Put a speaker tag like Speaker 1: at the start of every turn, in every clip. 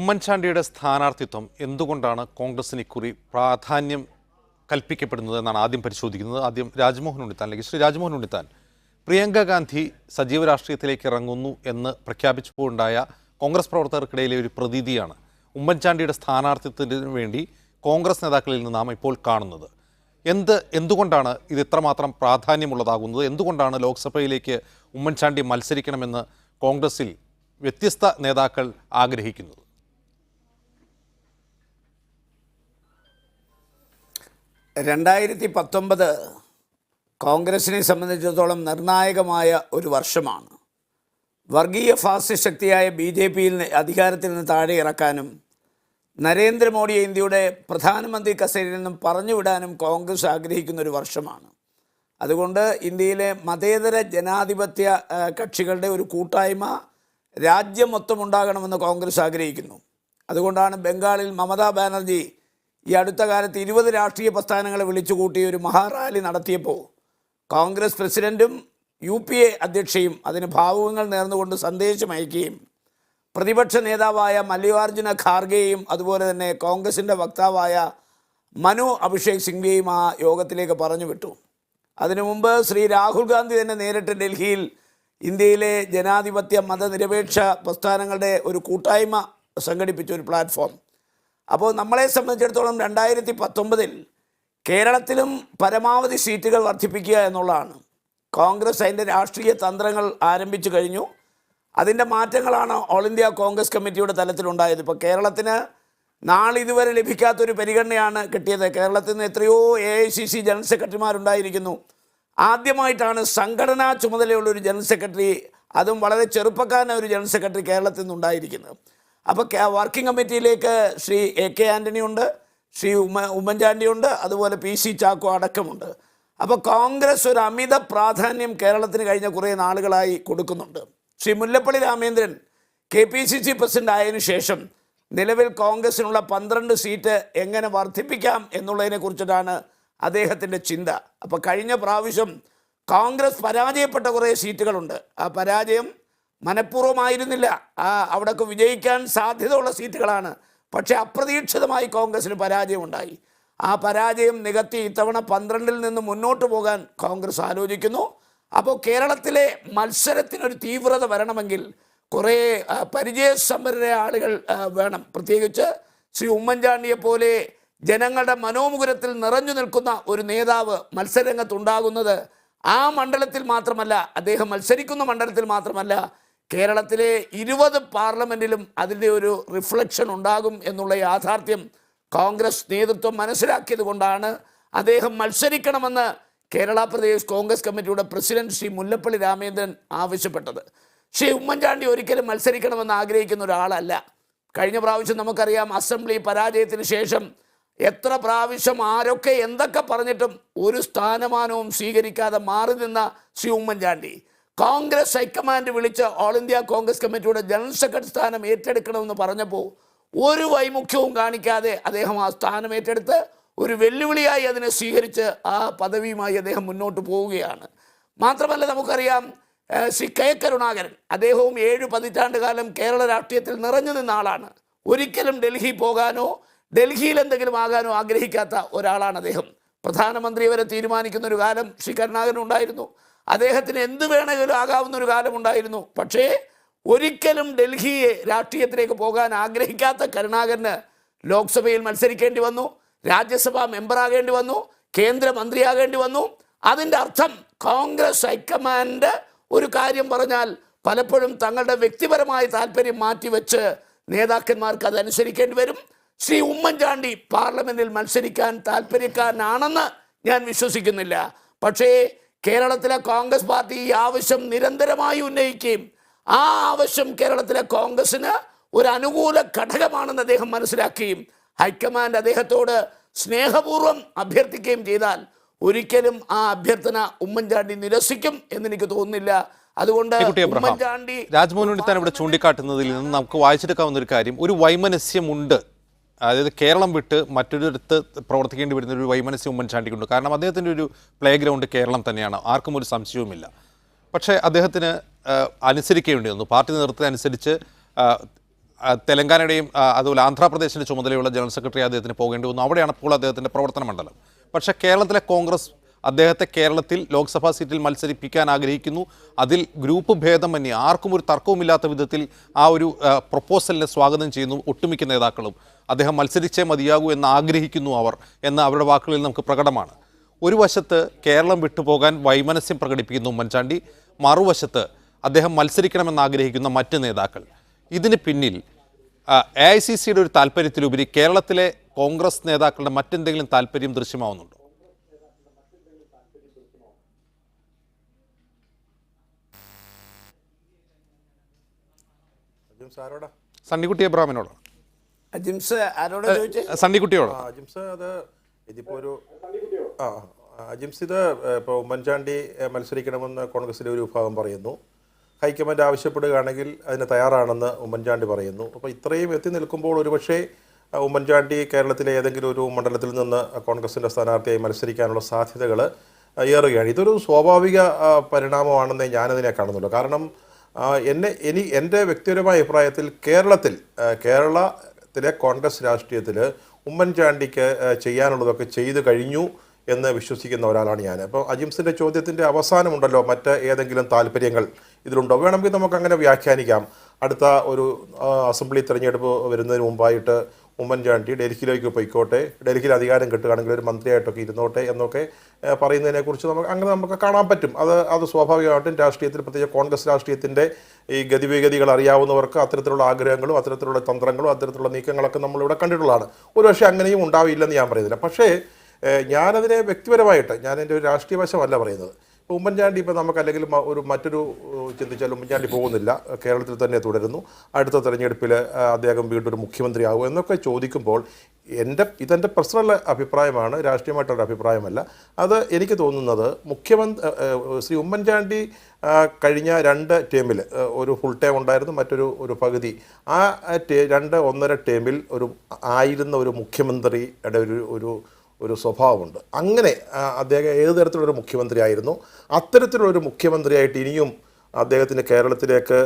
Speaker 1: ഉമ്മൻചാണ്ടിയുടെ സ്ഥാനാർത്ഥിത്വം എന്തുകൊണ്ടാണ് കോൺഗ്രസിന് ഇക്കുറി പ്രാധാന്യം കൽപ്പിക്കപ്പെടുന്നത് എന്നാണ് ആദ്യം പരിശോധിക്കുന്നത്. ആദ്യം രാജ്മോഹൻ ഉണ്ണിത്താൻ, അല്ലെങ്കിൽ ശ്രീ രാജ്മോഹൻ ഉണ്ണിത്താൻ, പ്രിയങ്ക ഗാന്ധി സജീവ രാഷ്ട്രീയത്തിലേക്ക് ഇറങ്ങുന്നു എന്ന് പ്രഖ്യാപിച്ചപ്പോഴുണ്ടായ കോൺഗ്രസ് പ്രവർത്തകർക്കിടയിലെ ഒരു പ്രതീതിയാണ് ഉമ്മൻചാണ്ടിയുടെ സ്ഥാനാർത്ഥിത്വത്തിന് വേണ്ടി കോൺഗ്രസ് നേതാക്കളിൽ നിന്ന് നാം ഇപ്പോൾ കാണുന്നത്. എന്തുകൊണ്ടാണ് ഇത് ഇത്രമാത്രം പ്രാധാന്യമുള്ളതാകുന്നത്? എന്തുകൊണ്ടാണ് ലോക്സഭയിലേക്ക് ഉമ്മൻചാണ്ടി മത്സരിക്കണമെന്ന് കോൺഗ്രസിൽ വ്യത്യസ്ത നേതാക്കൾ ആഗ്രഹിക്കുന്നത്?
Speaker 2: 2019 കോൺഗ്രസിനെ സംബന്ധിച്ചിടത്തോളം നിർണായകമായ ഒരു വർഷമാണ്. വർഗീയ ഫാസിസ്റ്റ് ശക്തിയായ BJPയിൽ അധികാരത്തിൽ നിന്ന് താഴെ ഇറക്കാനും നരേന്ദ്രമോദിയെ ഇന്ത്യയുടെ പ്രധാനമന്ത്രി കസേരയിൽ നിന്നും പറഞ്ഞുവിടാനും കോൺഗ്രസ് ആഗ്രഹിക്കുന്ന ഒരു വർഷമാണ്. അതുകൊണ്ട് ഇന്ത്യയിലെ മതേതര ജനാധിപത്യ കക്ഷികളുടെ ഒരു കൂട്ടായ്മ രാജ്യം മൊത്തം ഉണ്ടാകണമെന്ന് കോൺഗ്രസ് ആഗ്രഹിക്കുന്നു. അതുകൊണ്ടാണ് ബംഗാളിൽ മമതാ ബാനർജി ഈ അടുത്ത കാലത്ത് 20 രാഷ്ട്രീയ പ്രസ്ഥാനങ്ങളെ വിളിച്ചുകൂട്ടി ഒരു മഹാറാലി നടത്തിയപ്പോൾ കോൺഗ്രസ് പ്രസിഡൻറ്റും UPA അധ്യക്ഷയും അതിന് ഭാവുകങ്ങൾ നേർന്നുകൊണ്ട് സന്ദേശം അയക്കുകയും പ്രതിപക്ഷ നേതാവായ മല്ലികാർജുന ഖാർഗെയും അതുപോലെ തന്നെ കോൺഗ്രസിൻ്റെ വക്താവായ മനു അഭിഷേക് സിംഗ്വിയെയും ആ യോഗത്തിലേക്ക് പറഞ്ഞു വിട്ടു. അതിനു മുമ്പ് ശ്രീ രാഹുൽ ഗാന്ധി തന്നെ നേരിട്ട് ഡൽഹിയിൽ ഇന്ത്യയിലെ ജനാധിപത്യ മതനിരപേക്ഷ പ്രസ്ഥാനങ്ങളുടെ ഒരു കൂട്ടായ്മ സംഘടിപ്പിച്ച ഒരു പ്ലാറ്റ്ഫോം. അപ്പോൾ നമ്മളെ സംബന്ധിച്ചിടത്തോളം 2019 കേരളത്തിലും പരമാവധി സീറ്റുകൾ വർദ്ധിപ്പിക്കുക എന്നുള്ളതാണ്. കോൺഗ്രസ് അതിൻ്റെ രാഷ്ട്രീയ തന്ത്രങ്ങൾ ആരംഭിച്ചു കഴിഞ്ഞു. അതിൻ്റെ മാറ്റങ്ങളാണ് ഓൾ ഇന്ത്യ കോൺഗ്രസ് കമ്മിറ്റിയുടെ തലത്തിലുണ്ടായത്. ഇപ്പോൾ കേരളത്തിന് നാളിതുവരെ ലഭിക്കാത്തൊരു പരിഗണനയാണ് കിട്ടിയത്. കേരളത്തിൽ നിന്ന് എത്രയോ AICC ജനറൽ സെക്രട്ടറിമാരുണ്ടായിരിക്കുന്നു. ആദ്യമായിട്ടാണ് സംഘടനാ ചുമതലയുള്ളൊരു ജനറൽ സെക്രട്ടറി, അതും വളരെ ചെറുപ്പക്കാരനായ ഒരു ജനറൽ സെക്രട്ടറി കേരളത്തിൽ നിന്നുണ്ടായിരിക്കുന്നത്. അപ്പോൾ വർക്കിംഗ് കമ്മിറ്റിയിലേക്ക് ശ്രീ AK ആൻ്റണി ഉണ്ട്, ശ്രീ ഉമ്മൻചാണ്ടിയുണ്ട്, അതുപോലെ PC ചാക്കോ അടക്കമുണ്ട്. അപ്പോൾ കോൺഗ്രസ് ഒരു അമിത പ്രാധാന്യം കേരളത്തിന് കഴിഞ്ഞ കുറേ നാളുകളായി കൊടുക്കുന്നുണ്ട്. ശ്രീ മുല്ലപ്പള്ളി രാമേന്ദ്രൻ KPCC പ്രസിഡന്റ് ആയതിനു ശേഷം നിലവിൽ കോൺഗ്രസിനുള്ള 12 സീറ്റ് എങ്ങനെ വർദ്ധിപ്പിക്കാം എന്നുള്ളതിനെ കുറിച്ചിട്ടാണ് അദ്ദേഹത്തിൻ്റെ ചിന്ത. അപ്പോൾ കഴിഞ്ഞ പ്രാവശ്യം കോൺഗ്രസ് പരാജയപ്പെട്ട കുറേ സീറ്റുകളുണ്ട്. ആ പരാജയം മനഃപൂർവ്വമായിരുന്നില്ല. അവിടെയൊക്കെ വിജയിക്കാൻ സാധ്യതയുള്ള സീറ്റുകളാണ്. പക്ഷേ അപ്രതീക്ഷിതമായി കോൺഗ്രസിന് പരാജയമുണ്ടായി. ആ പരാജയം നികത്തി ഇത്തവണ 12-ൽ നിന്ന് മുന്നോട്ട് പോകാൻ കോൺഗ്രസ് ആലോചിക്കുന്നു. അപ്പോൾ കേരളത്തിലെ മത്സരത്തിനൊരു തീവ്രത വരണമെങ്കിൽ കുറേ പരിചയസമ്പന്നരായ ആളുകൾ വേണം. പ്രത്യേകിച്ച് ശ്രീ ഉമ്മൻചാണ്ടിയെപ്പോലെ ജനങ്ങളുടെ മനോമുകുരത്തിൽ നിറഞ്ഞു നിൽക്കുന്ന ഒരു നേതാവ് മത്സരരംഗത്തുണ്ടാകുന്നത് ആ മണ്ഡലത്തിൽ മാത്രമല്ല, അദ്ദേഹം മത്സരിക്കുന്ന മണ്ഡലത്തിൽ മാത്രമല്ല, കേരളത്തിലെ 20 പാർലമെൻറ്റിലും അതിൻ്റെ ഒരു റിഫ്ലക്ഷൻ ഉണ്ടാകും എന്നുള്ള യാഥാർത്ഥ്യം കോൺഗ്രസ് നേതൃത്വം മനസ്സിലാക്കിയത് കൊണ്ടാണ് അദ്ദേഹം മത്സരിക്കണമെന്ന് കേരള പ്രദേശ് കോൺഗ്രസ് കമ്മിറ്റിയുടെ പ്രസിഡന്റ് ശ്രീ മുല്ലപ്പള്ളി രാമേന്ദ്രൻ ആവശ്യപ്പെട്ടത്. ശ്രീ ഉമ്മൻചാണ്ടി ഒരിക്കലും മത്സരിക്കണമെന്ന് ആഗ്രഹിക്കുന്ന ഒരാളല്ല. കഴിഞ്ഞ പ്രാവശ്യം നമുക്കറിയാം, അസംബ്ലി പരാജയത്തിന് ശേഷം എത്ര പ്രാവശ്യം ആരൊക്കെ എന്തൊക്കെ പറഞ്ഞിട്ടും ഒരു സ്ഥാനമാനവും സ്വീകരിക്കാതെ മാറി നിന്ന ശ്രീ ഉമ്മൻചാണ്ടി കോൺഗ്രസ് ഹൈക്കമാൻഡ് വിളിച്ച് ഓൾ ഇന്ത്യ കോൺഗ്രസ് കമ്മിറ്റിയുടെ ജനറൽ സെക്രട്ടറി സ്ഥാനം ഏറ്റെടുക്കണമെന്ന് പറഞ്ഞപ്പോൾ ഒരു വൈമുഖ്യവും കാണിക്കാതെ അദ്ദേഹം ആ സ്ഥാനം ഏറ്റെടുത്ത് ഒരു വെല്ലുവിളിയായി അതിനെ സ്വീകരിച്ച് ആ പദവിയുമായി അദ്ദേഹം മുന്നോട്ട് പോവുകയാണ്. മാത്രമല്ല, നമുക്കറിയാം ശ്രീ K കരുണാകരൻ, അദ്ദേഹവും 7 പതിറ്റാണ്ട് കാലം കേരള രാഷ്ട്രീയത്തിൽ നിറഞ്ഞു നിന്ന ആളാണ്. ഒരിക്കലും ഡൽഹി പോകാനോ ഡൽഹിയിൽ എന്തെങ്കിലും ആകാനോ ആഗ്രഹിക്കാത്ത ഒരാളാണ് അദ്ദേഹം. പ്രധാനമന്ത്രി വരെ തീരുമാനിക്കുന്ന ഒരു കാലം ശ്രീ കരുണാകരൻ ഉണ്ടായിരുന്നു. അദ്ദേഹത്തിന് എന്ത് വേണമെങ്കിലും ആകാവുന്ന ഒരു കാലമുണ്ടായിരുന്നു. പക്ഷേ ഒരിക്കലും ഡൽഹി രാഷ്ട്രീയത്തിലേക്ക് പോകാൻ ആഗ്രഹിക്കാത്ത കരുണാകരന് ലോക്സഭയിൽ മത്സരിക്കേണ്ടി വന്നു, രാജ്യസഭാ മെമ്പറാകേണ്ടി വന്നു, കേന്ദ്രമന്ത്രിയാകേണ്ടി വന്നു. അതിൻ്റെ അർത്ഥം കോൺഗ്രസ് ഹൈക്കമാൻഡ് ഒരു കാര്യം പറഞ്ഞാൽ പലപ്പോഴും തങ്ങളുടെ വ്യക്തിപരമായ താല്പര്യം മാറ്റിവെച്ച് നേതാക്കന്മാർക്ക് അതനുസരിക്കേണ്ടി വരും. ശ്രീ ഉമ്മൻചാണ്ടി പാർലമെൻറ്റിൽ മത്സരിക്കാൻ താല്പര്യക്കാരനാണെന്ന് ഞാൻ വിശ്വസിക്കുന്നില്ല. പക്ഷേ കേരളത്തിലെ കോൺഗ്രസ് പാർട്ടി ഈ ആവശ്യം നിരന്തരമായി ഉന്നയിക്കുകയും ആ ആവശ്യം കേരളത്തിലെ കോൺഗ്രസ്സിന് ഒരു അനുകൂല ഘടകമാണെന്ന് അദ്ദേഹം മനസ്സിലാക്കുകയും ഹൈക്കമാൻഡ് അദ്ദേഹത്തോട് സ്നേഹപൂർവ്വം അഭ്യർത്ഥിക്കുകയും ചെയ്താൽ ഒരിക്കലും ആ അഭ്യർത്ഥന ഉമ്മൻചാണ്ടി നിരസിക്കും എന്നെനിക്ക് തോന്നുന്നില്ല. അതുകൊണ്ട് ഉമ്മൻചാണ്ടി
Speaker 1: രാജ്മോഹൻ ഉണ്ണിത്താൻ ഇവിടെ ചൂണ്ടിക്കാട്ടുന്നതിൽ നിന്ന് നമുക്ക് വായിച്ചെടുക്കാവുന്ന ഒരു കാര്യം, ഒരു വൈമനസ്യമുണ്ട്. അതായത് കേരളം വിട്ട് മറ്റൊരിടത്ത് പ്രവർത്തിക്കേണ്ടി വരുന്ന ഒരു വൈമനസ്യം ഉമ്മൻചാണ്ടിക്കുണ്ട്. കാരണം അദ്ദേഹത്തിൻ്റെ ഒരു പ്ലേ ഗ്രൗണ്ട് കേരളം തന്നെയാണ്, ആർക്കും ഒരു സംശയവുമില്ല. പക്ഷേ അദ്ദേഹത്തിന് അനുസരിക്കേണ്ടി വന്നു. പാർട്ടി നേതൃത്വത്തെ അനുസരിച്ച് തെലങ്കാനയുടെയും അതുപോലെ ആന്ധ്രാപ്രദേശിൻ്റെ ചുമതലയുള്ള ജനറൽ സെക്രട്ടറി അദ്ദേഹത്തിന് പോകേണ്ടി വന്നു. അവിടെയാണ് ഇപ്പോൾ അദ്ദേഹത്തിൻ്റെ പ്രവർത്തന മണ്ഡലം. പക്ഷേ കേരളത്തിലെ കോൺഗ്രസ് അദ്ദേഹത്തെ കേരളത്തിൽ ലോക്സഭാ സീറ്റിൽ മത്സരിപ്പിക്കാൻ ആഗ്രഹിക്കുന്നു. അതിൽ ഗ്രൂപ്പ് ഭേദമന്യേ ആർക്കും ഒരു തർക്കവുമില്ലാത്ത വിധത്തിൽ ആ ഒരു പ്രൊപ്പോസലിനെ സ്വാഗതം ചെയ്യുന്നു ഒട്ടുമിക്ക നേതാക്കളും. അദ്ദേഹം മത്സരിച്ചേ മതിയാകൂ എന്ന് ആഗ്രഹിക്കുന്നു അവർ എന്ന് അവരുടെ വാക്കുകളിൽ നമുക്ക് പ്രകടമാണ്. ഒരു വശത്ത് കേരളം വിട്ടുപോകാൻ വൈമനസ്യം പ്രകടിപ്പിക്കുന്ന ഉമ്മൻചാണ്ടി, മറുവശത്ത് അദ്ദേഹം മത്സരിക്കണമെന്ന് ആഗ്രഹിക്കുന്ന മറ്റ് നേതാക്കൾ. ഇതിന് പിന്നിൽ AICCയുടെ ഒരു താല്പര്യത്തിലുപരി കേരളത്തിലെ കോൺഗ്രസ് നേതാക്കളുടെ മറ്റെന്തെങ്കിലും താല്പര്യം ദൃശ്യമാവുന്നുണ്ടോ? സണ്ണിക്കുട്ടി എബ്രാഹിമിനോടാണ്.
Speaker 2: അജിംസ് ആരോടാ ചോദിച്ചേ?
Speaker 1: സണ്ണിക്കുട്ടിയോട്.
Speaker 3: അജിംസ് അത് ഇതിപ്പോൾ ഒരു അജിംസ് ഇത് ഇപ്പോൾ ഉമ്മൻചാണ്ടി മത്സരിക്കണമെന്ന് കോൺഗ്രസിലെ ഒരു വിഭാഗം പറയുന്നു. ഹൈക്കമാൻഡ് ആവശ്യപ്പെടുകയാണെങ്കിൽ അതിന് തയ്യാറാണെന്ന് ഉമ്മൻചാണ്ടി പറയുന്നു. അപ്പോൾ ഇത്രയും എത്തി നിൽക്കുമ്പോൾ ഒരുപക്ഷെ ഉമ്മൻചാണ്ടി കേരളത്തിലെ ഏതെങ്കിലും ഒരു മണ്ഡലത്തിൽ നിന്ന് കോൺഗ്രസിൻ്റെ സ്ഥാനാർത്ഥിയായി മത്സരിക്കാനുള്ള സാധ്യതകൾ ഏറുകയാണ്. ഇതൊരു സ്വാഭാവിക പരിണാമമാണെന്നേ ഞാനതിനെ കാണുന്നുള്ളൂ. കാരണം എൻ്റെ വ്യക്തിപരമായ അഭിപ്രായത്തിൽ കേരളത്തിലെ കോൺഗ്രസ് രാഷ്ട്രീയത്തിൽ ഉമ്മൻചാണ്ടിക്ക് ചെയ്യാനുള്ളതൊക്കെ ചെയ്തു കഴിഞ്ഞു എന്ന് വിശ്വസിക്കുന്ന ഒരാളാണ് ഞാൻ. അപ്പോൾ അജിംസിൻ്റെ ചോദ്യത്തിൻ്റെ അവസാനമുണ്ടല്ലോ, മറ്റ് ഏതെങ്കിലും താല്പര്യങ്ങൾ ഇതിലുണ്ടോ? വേണമെങ്കിൽ നമുക്ക് അങ്ങനെ വ്യാഖ്യാനിക്കാം. അടുത്ത ഒരു അസംബ്ലി തിരഞ്ഞെടുപ്പ് വരുന്നതിന് മുമ്പായിട്ട് ഉമ്മൻചാണ്ടി ഡൽഹിയിലേക്ക് പോയിക്കോട്ടെ, ഡൽഹിയിൽ അധികാരം കിട്ടുകയാണെങ്കിൽ ഒരു മന്ത്രിയായിട്ടൊക്കെ ഇരുന്നോട്ടെ എന്നൊക്കെ പറയുന്നതിനെക്കുറിച്ച് നമുക്ക് കാണാൻ പറ്റും. അത് സ്വാഭാവികമായിട്ടും രാഷ്ട്രീയത്തിൽ, പ്രത്യേകിച്ച് കോൺഗ്രസ് രാഷ്ട്രീയത്തിൻ്റെ ഈ ഗതിവിഗതികൾ അറിയാവുന്നവർക്ക് അത്തരത്തിലുള്ള ആഗ്രഹങ്ങളും അത്തരത്തിലുള്ള തന്ത്രങ്ങളും അത്തരത്തിലുള്ള നീക്കങ്ങളൊക്കെ നമ്മളിവിടെ കണ്ടിട്ടുള്ളതാണ്. ഒരുപക്ഷെ അങ്ങനെയും ഉണ്ടാവില്ലെന്ന് ഞാൻ പറയുന്നില്ല. പക്ഷേ ഞാനതിനെ വ്യക്തിപരമായിട്ട്, ഞാൻ എൻ്റെ ഒരു രാഷ്ട്രീയ വശമല്ല പറയുന്നത്. ഇപ്പോൾ ഉമ്മൻചാണ്ടി ഇപ്പോൾ നമുക്ക് അല്ലെങ്കിൽ മറ്റൊരു ചിന്തിച്ചാൽ ഉമ്മൻചാണ്ടി പോകുന്നില്ല, കേരളത്തിൽ തന്നെ തുടരുന്നു, അടുത്ത തെരഞ്ഞെടുപ്പിൽ അദ്ദേഹം വീണ്ടും ഒരു മുഖ്യമന്ത്രിയാകും എന്നൊക്കെ ചോദിക്കുമ്പോൾ ഇതെൻ്റെ പേഴ്സണൽ അഭിപ്രായമാണ്, രാഷ്ട്രീയമായിട്ടുള്ള അഭിപ്രായമല്ല. അത് എനിക്ക് തോന്നുന്നത് ശ്രീ ഉമ്മൻചാണ്ടി കഴിഞ്ഞ 2 ടേമിൽ ഒരു ഫുൾ ടൈം ഉണ്ടായിരുന്നു, മറ്റൊരു പകുതി. ആ 1.5 ടേമിൽ ആയിരുന്ന ഒരു മുഖ്യമന്ത്രിയുടെ ഒരു സ്വഭാവമുണ്ട്. അങ്ങനെ അദ്ദേഹം ഏത് തരത്തിലുള്ളൊരു മുഖ്യമന്ത്രി ആയിരുന്നു, അത്തരത്തിലുള്ളൊരു മുഖ്യമന്ത്രിയായിട്ട് ഇനിയും അദ്ദേഹത്തിന് കേരളത്തിലേക്ക്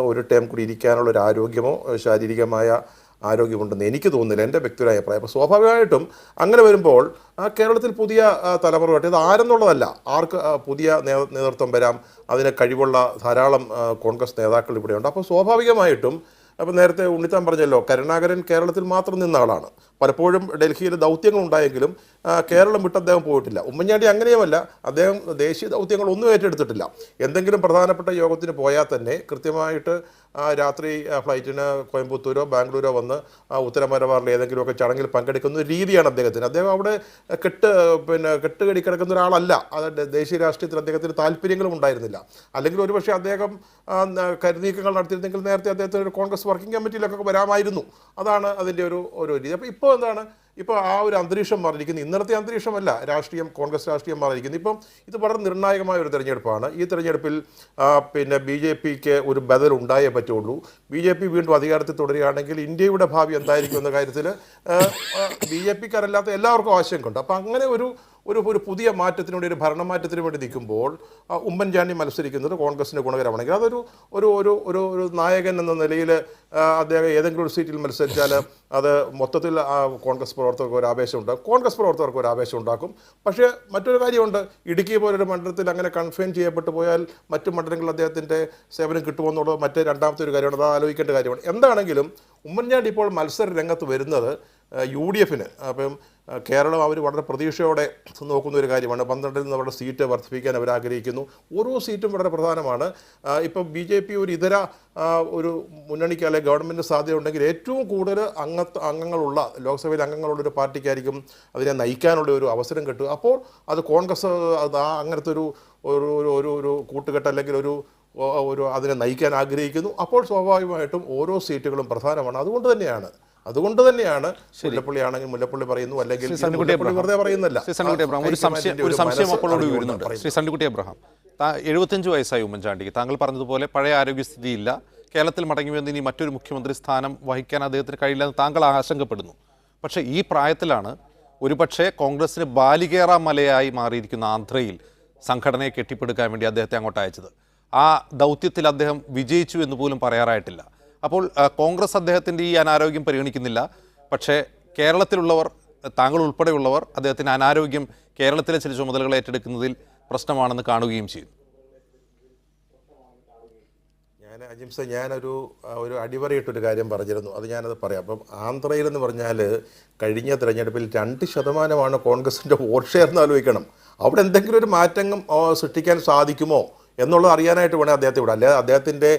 Speaker 3: ഒരു ടൈം കൂടി ഇരിക്കാനുള്ളൊരു ആരോഗ്യമോ ശാരീരികമായ ആരോഗ്യമുണ്ടെന്ന് എനിക്ക് തോന്നുന്നില്ല, എൻ്റെ വ്യക്തിപരമായ അഭിപ്രായം. അപ്പോൾ സ്വാഭാവികമായിട്ടും അങ്ങനെ വരുമ്പോൾ കേരളത്തിൽ പുതിയ തലമുറയായിട്ട് ഇത് ആരെന്നുള്ളതല്ല, ആർക്ക് പുതിയ നേതൃത്വം വരാം, അതിന് കഴിവുള്ള ധാരാളം കോൺഗ്രസ് നേതാക്കൾ ഇവിടെയുണ്ട്. അപ്പോൾ സ്വാഭാവികമായിട്ടും അപ്പോൾ നേരത്തെ ഉണ്ണിത്താൻ പറഞ്ഞല്ലോ, കരുണാകരൻ കേരളത്തിൽ മാത്രം നിന്ന ആളാണ്. പലപ്പോഴും ഡൽഹിയിൽ ദൗത്യങ്ങളുണ്ടായെങ്കിലും കേരളം വിട്ട് അദ്ദേഹം പോയിട്ടില്ല. ഉമ്മൻചാണ്ടി അങ്ങനെയുമല്ല, അദ്ദേഹം ദേശീയ ദൗത്യങ്ങളൊന്നും ഏറ്റെടുത്തിട്ടില്ല. എന്തെങ്കിലും പ്രധാനപ്പെട്ട യോഗത്തിന് പോയാൽ തന്നെ കൃത്യമായിട്ട് രാത്രി ഫ്ലൈറ്റിന് കോയമ്പത്തൂരോ ബാംഗ്ലൂരോ വന്ന് ഉത്തരമലബാറിലെ ഏതെങ്കിലുമൊക്കെ ചടങ്ങിൽ പങ്കെടുക്കുന്ന ഒരു രീതിയാണ് അദ്ദേഹത്തിന്. അദ്ദേഹം അവിടെ കെട്ടുകടി കിടക്കുന്ന ഒരാളല്ല. അത് ദേശീയ രാഷ്ട്രീയത്തിൽ അദ്ദേഹത്തിന് താല്പര്യങ്ങളും ഉണ്ടായിരുന്നില്ല. അല്ലെങ്കിൽ ഒരുപക്ഷെ അദ്ദേഹം കരുനീക്കങ്ങൾ നടത്തിയിരുന്നെങ്കിൽ നേരത്തെ അദ്ദേഹത്തിന് ഒരു കോൺഗ്രസ് വർക്കിംഗ് കമ്മിറ്റിയിലൊക്കെ വരാമായിരുന്നു. അതാണ് അതിൻ്റെ ഒരു രീതി. അപ്പോൾ ഇപ്പോൾ എന്താണ്, ഇപ്പോൾ ആ ഒരു അന്തരീക്ഷം മാറിയിരിക്കുന്നു. ഇന്നലത്തെ അന്തരീക്ഷമല്ല കോൺഗ്രസ് രാഷ്ട്രീയം മാറിയിരിക്കുന്നു. ഇപ്പം ഇത് വളരെ നിർണായകമായ ഒരു തെരഞ്ഞെടുപ്പാണ്. ഈ തെരഞ്ഞെടുപ്പിൽ BJPക്ക് ഒരു ബദൽ ഉണ്ടായേ പറ്റുള്ളൂ. BJP വീണ്ടും അധികാരത്തിൽ തുടരുകയാണെങ്കിൽ ഇന്ത്യയുടെ ഭാവി എന്തായിരിക്കും എന്ന കാര്യത്തിൽ BJPക്കാരല്ലാത്ത എല്ലാവർക്കും ആശങ്കയുണ്ട്. അപ്പോൾ അങ്ങനെ ഒരു പുതിയ മാറ്റത്തിനു വേണ്ടി, ഒരു ഭരണമാറ്റത്തിന് വേണ്ടി നിൽക്കുമ്പോൾ ഉമ്മൻചാണ്ടി മത്സരിക്കുന്നത് കോൺഗ്രസിന് ഗുണകരമാണെങ്കിൽ ഒരു നായകൻ എന്ന നിലയിൽ അദ്ദേഹം ഏതെങ്കിലും ഒരു സീറ്റിൽ മത്സരിച്ചാൽ അത് മൊത്തത്തിൽ കോൺഗ്രസ് പ്രവർത്തകർക്ക് ഒരു ആവേശം ഉണ്ടാക്കും, കോൺഗ്രസ് പ്രവർത്തകർക്ക് ഒരു ആവേശം ഉണ്ടാക്കും. പക്ഷേ മറ്റൊരു കാര്യമുണ്ട്, ഇടുക്കി പോലൊരു മണ്ഡലത്തിൽ അങ്ങനെ കൺഫൈൻ ചെയ്യപ്പെട്ടു പോയാൽ മറ്റു മണ്ഡലങ്ങളിൽ അദ്ദേഹത്തിൻ്റെ സേവനം കിട്ടുമെന്നുള്ളത് രണ്ടാമത്തെ ഒരു കാര്യമാണ്. അത് ആലോചിക്കേണ്ട കാര്യമാണ്. എന്താണെങ്കിലും ഉമ്മൻചാണ്ടി ഇപ്പോൾ മത്സര രംഗത്ത് വരുന്നത് UDFന്, അപ്പം കേരളം അവർ വളരെ പ്രതീക്ഷയോടെ നോക്കുന്ന ഒരു കാര്യമാണ്. 12ൽ നിന്ന് അവരുടെ സീറ്റ് വർദ്ധിപ്പിക്കാൻ അവർ ആഗ്രഹിക്കുന്നു. ഓരോ സീറ്റും വളരെ പ്രധാനമാണ്. ഇപ്പം BJP ഒരു ഇതര ഒരു മുന്നണിക്ക് അല്ലെങ്കിൽ ഗവൺമെൻറ് സാധ്യത ഉണ്ടെങ്കിൽ ഏറ്റവും കൂടുതൽ അംഗങ്ങളുള്ള, ലോക്സഭയിൽ അംഗങ്ങളുള്ളൊരു പാർട്ടിക്കായിരിക്കും അതിനെ നയിക്കാനുള്ള ഒരു അവസരം കിട്ടുക. അപ്പോൾ അത് കോൺഗ്രസ് അങ്ങനത്തെ ഒരു കൂട്ടുകെട്ട് അല്ലെങ്കിൽ അതിനെ നയിക്കാൻ ആഗ്രഹിക്കുന്നു. അപ്പോൾ സ്വാഭാവികമായിട്ടും ഓരോ സീറ്റുകളും പ്രധാനമാണ്. അതുകൊണ്ട് തന്നെയാണ് മുല്ലപ്പള്ളി ആണെങ്കിൽ മുല്ലപ്പള്ളി പറയുന്നു, അല്ലെങ്കിൽ വെറുതെ പറയുന്നില്ല.
Speaker 1: ഒരു സംശയം അപ്പോഴോട് വരുന്നുണ്ട്. ശ്രീ സണ്ണിക്കുട്ടി എബ്രഹാം, 75 വയസ്സായി ഉമ്മൻചാണ്ടിക്ക്. താങ്കൾ പറഞ്ഞതുപോലെ പഴയ ആരോഗ്യസ്ഥിതിയില്ല, കേരളത്തിൽ മടങ്ങിവന്ന് ഇനി മറ്റൊരു മുഖ്യമന്ത്രി സ്ഥാനം വഹിക്കാൻ അദ്ദേഹത്തിന് കഴിയില്ലെന്ന് താങ്കൾ ആശങ്കപ്പെടുന്നു. പക്ഷേ ഈ പ്രായത്തിലാണ് ഒരുപക്ഷെ കോൺഗ്രസിന് ബാലികേറ മലയായി മാറിയിരിക്കുന്ന ആന്ധ്രയിൽ സംഘടനയെ കെട്ടിപ്പടുക്കാൻ വേണ്ടി അദ്ദേഹത്തെ അങ്ങോട്ട് അയച്ചത്. ആ ദൗത്യത്തിൽ അദ്ദേഹം വിജയിച്ചു എന്ന് പോലും പറയാറായിട്ടില്ല. അപ്പോൾ കോൺഗ്രസ് അദ്ദേഹത്തിൻ്റെ ഈ അനാരോഗ്യം പരിഗണിക്കുന്നില്ല. പക്ഷേ കേരളത്തിലുള്ളവർ, താങ്കൾ ഉൾപ്പെടെയുള്ളവർ അദ്ദേഹത്തിൻ്റെ അനാരോഗ്യം കേരളത്തിലെ ചില ചുമതലകൾ ഏറ്റെടുക്കുന്നതിൽ പ്രശ്നമാണെന്ന് കാണുകയും ചെയ്തു.
Speaker 3: അജിംസ, ഞാനൊരു അടിവരയിട്ടൊരു കാര്യം പറഞ്ഞിരുന്നു, അത് ഞാനത് പറയാം. അപ്പം ആന്ധ്രയിലെന്ന് പറഞ്ഞാൽ കഴിഞ്ഞ തിരഞ്ഞെടുപ്പിൽ 2% കോൺഗ്രസിൻ്റെ വോട്ട് ഷെയർ എന്ന് ആലോചിക്കണം. അവിടെ എന്തെങ്കിലും ഒരു മാറ്റം സൃഷ്ടിക്കാൻ സാധിക്കുമോ എന്നുള്ളത് അറിയാനായിട്ട് വേണേൽ അദ്ദേഹത്തെ വിടാം. അല്ലാതെ അദ്ദേഹത്തിൻ്റെ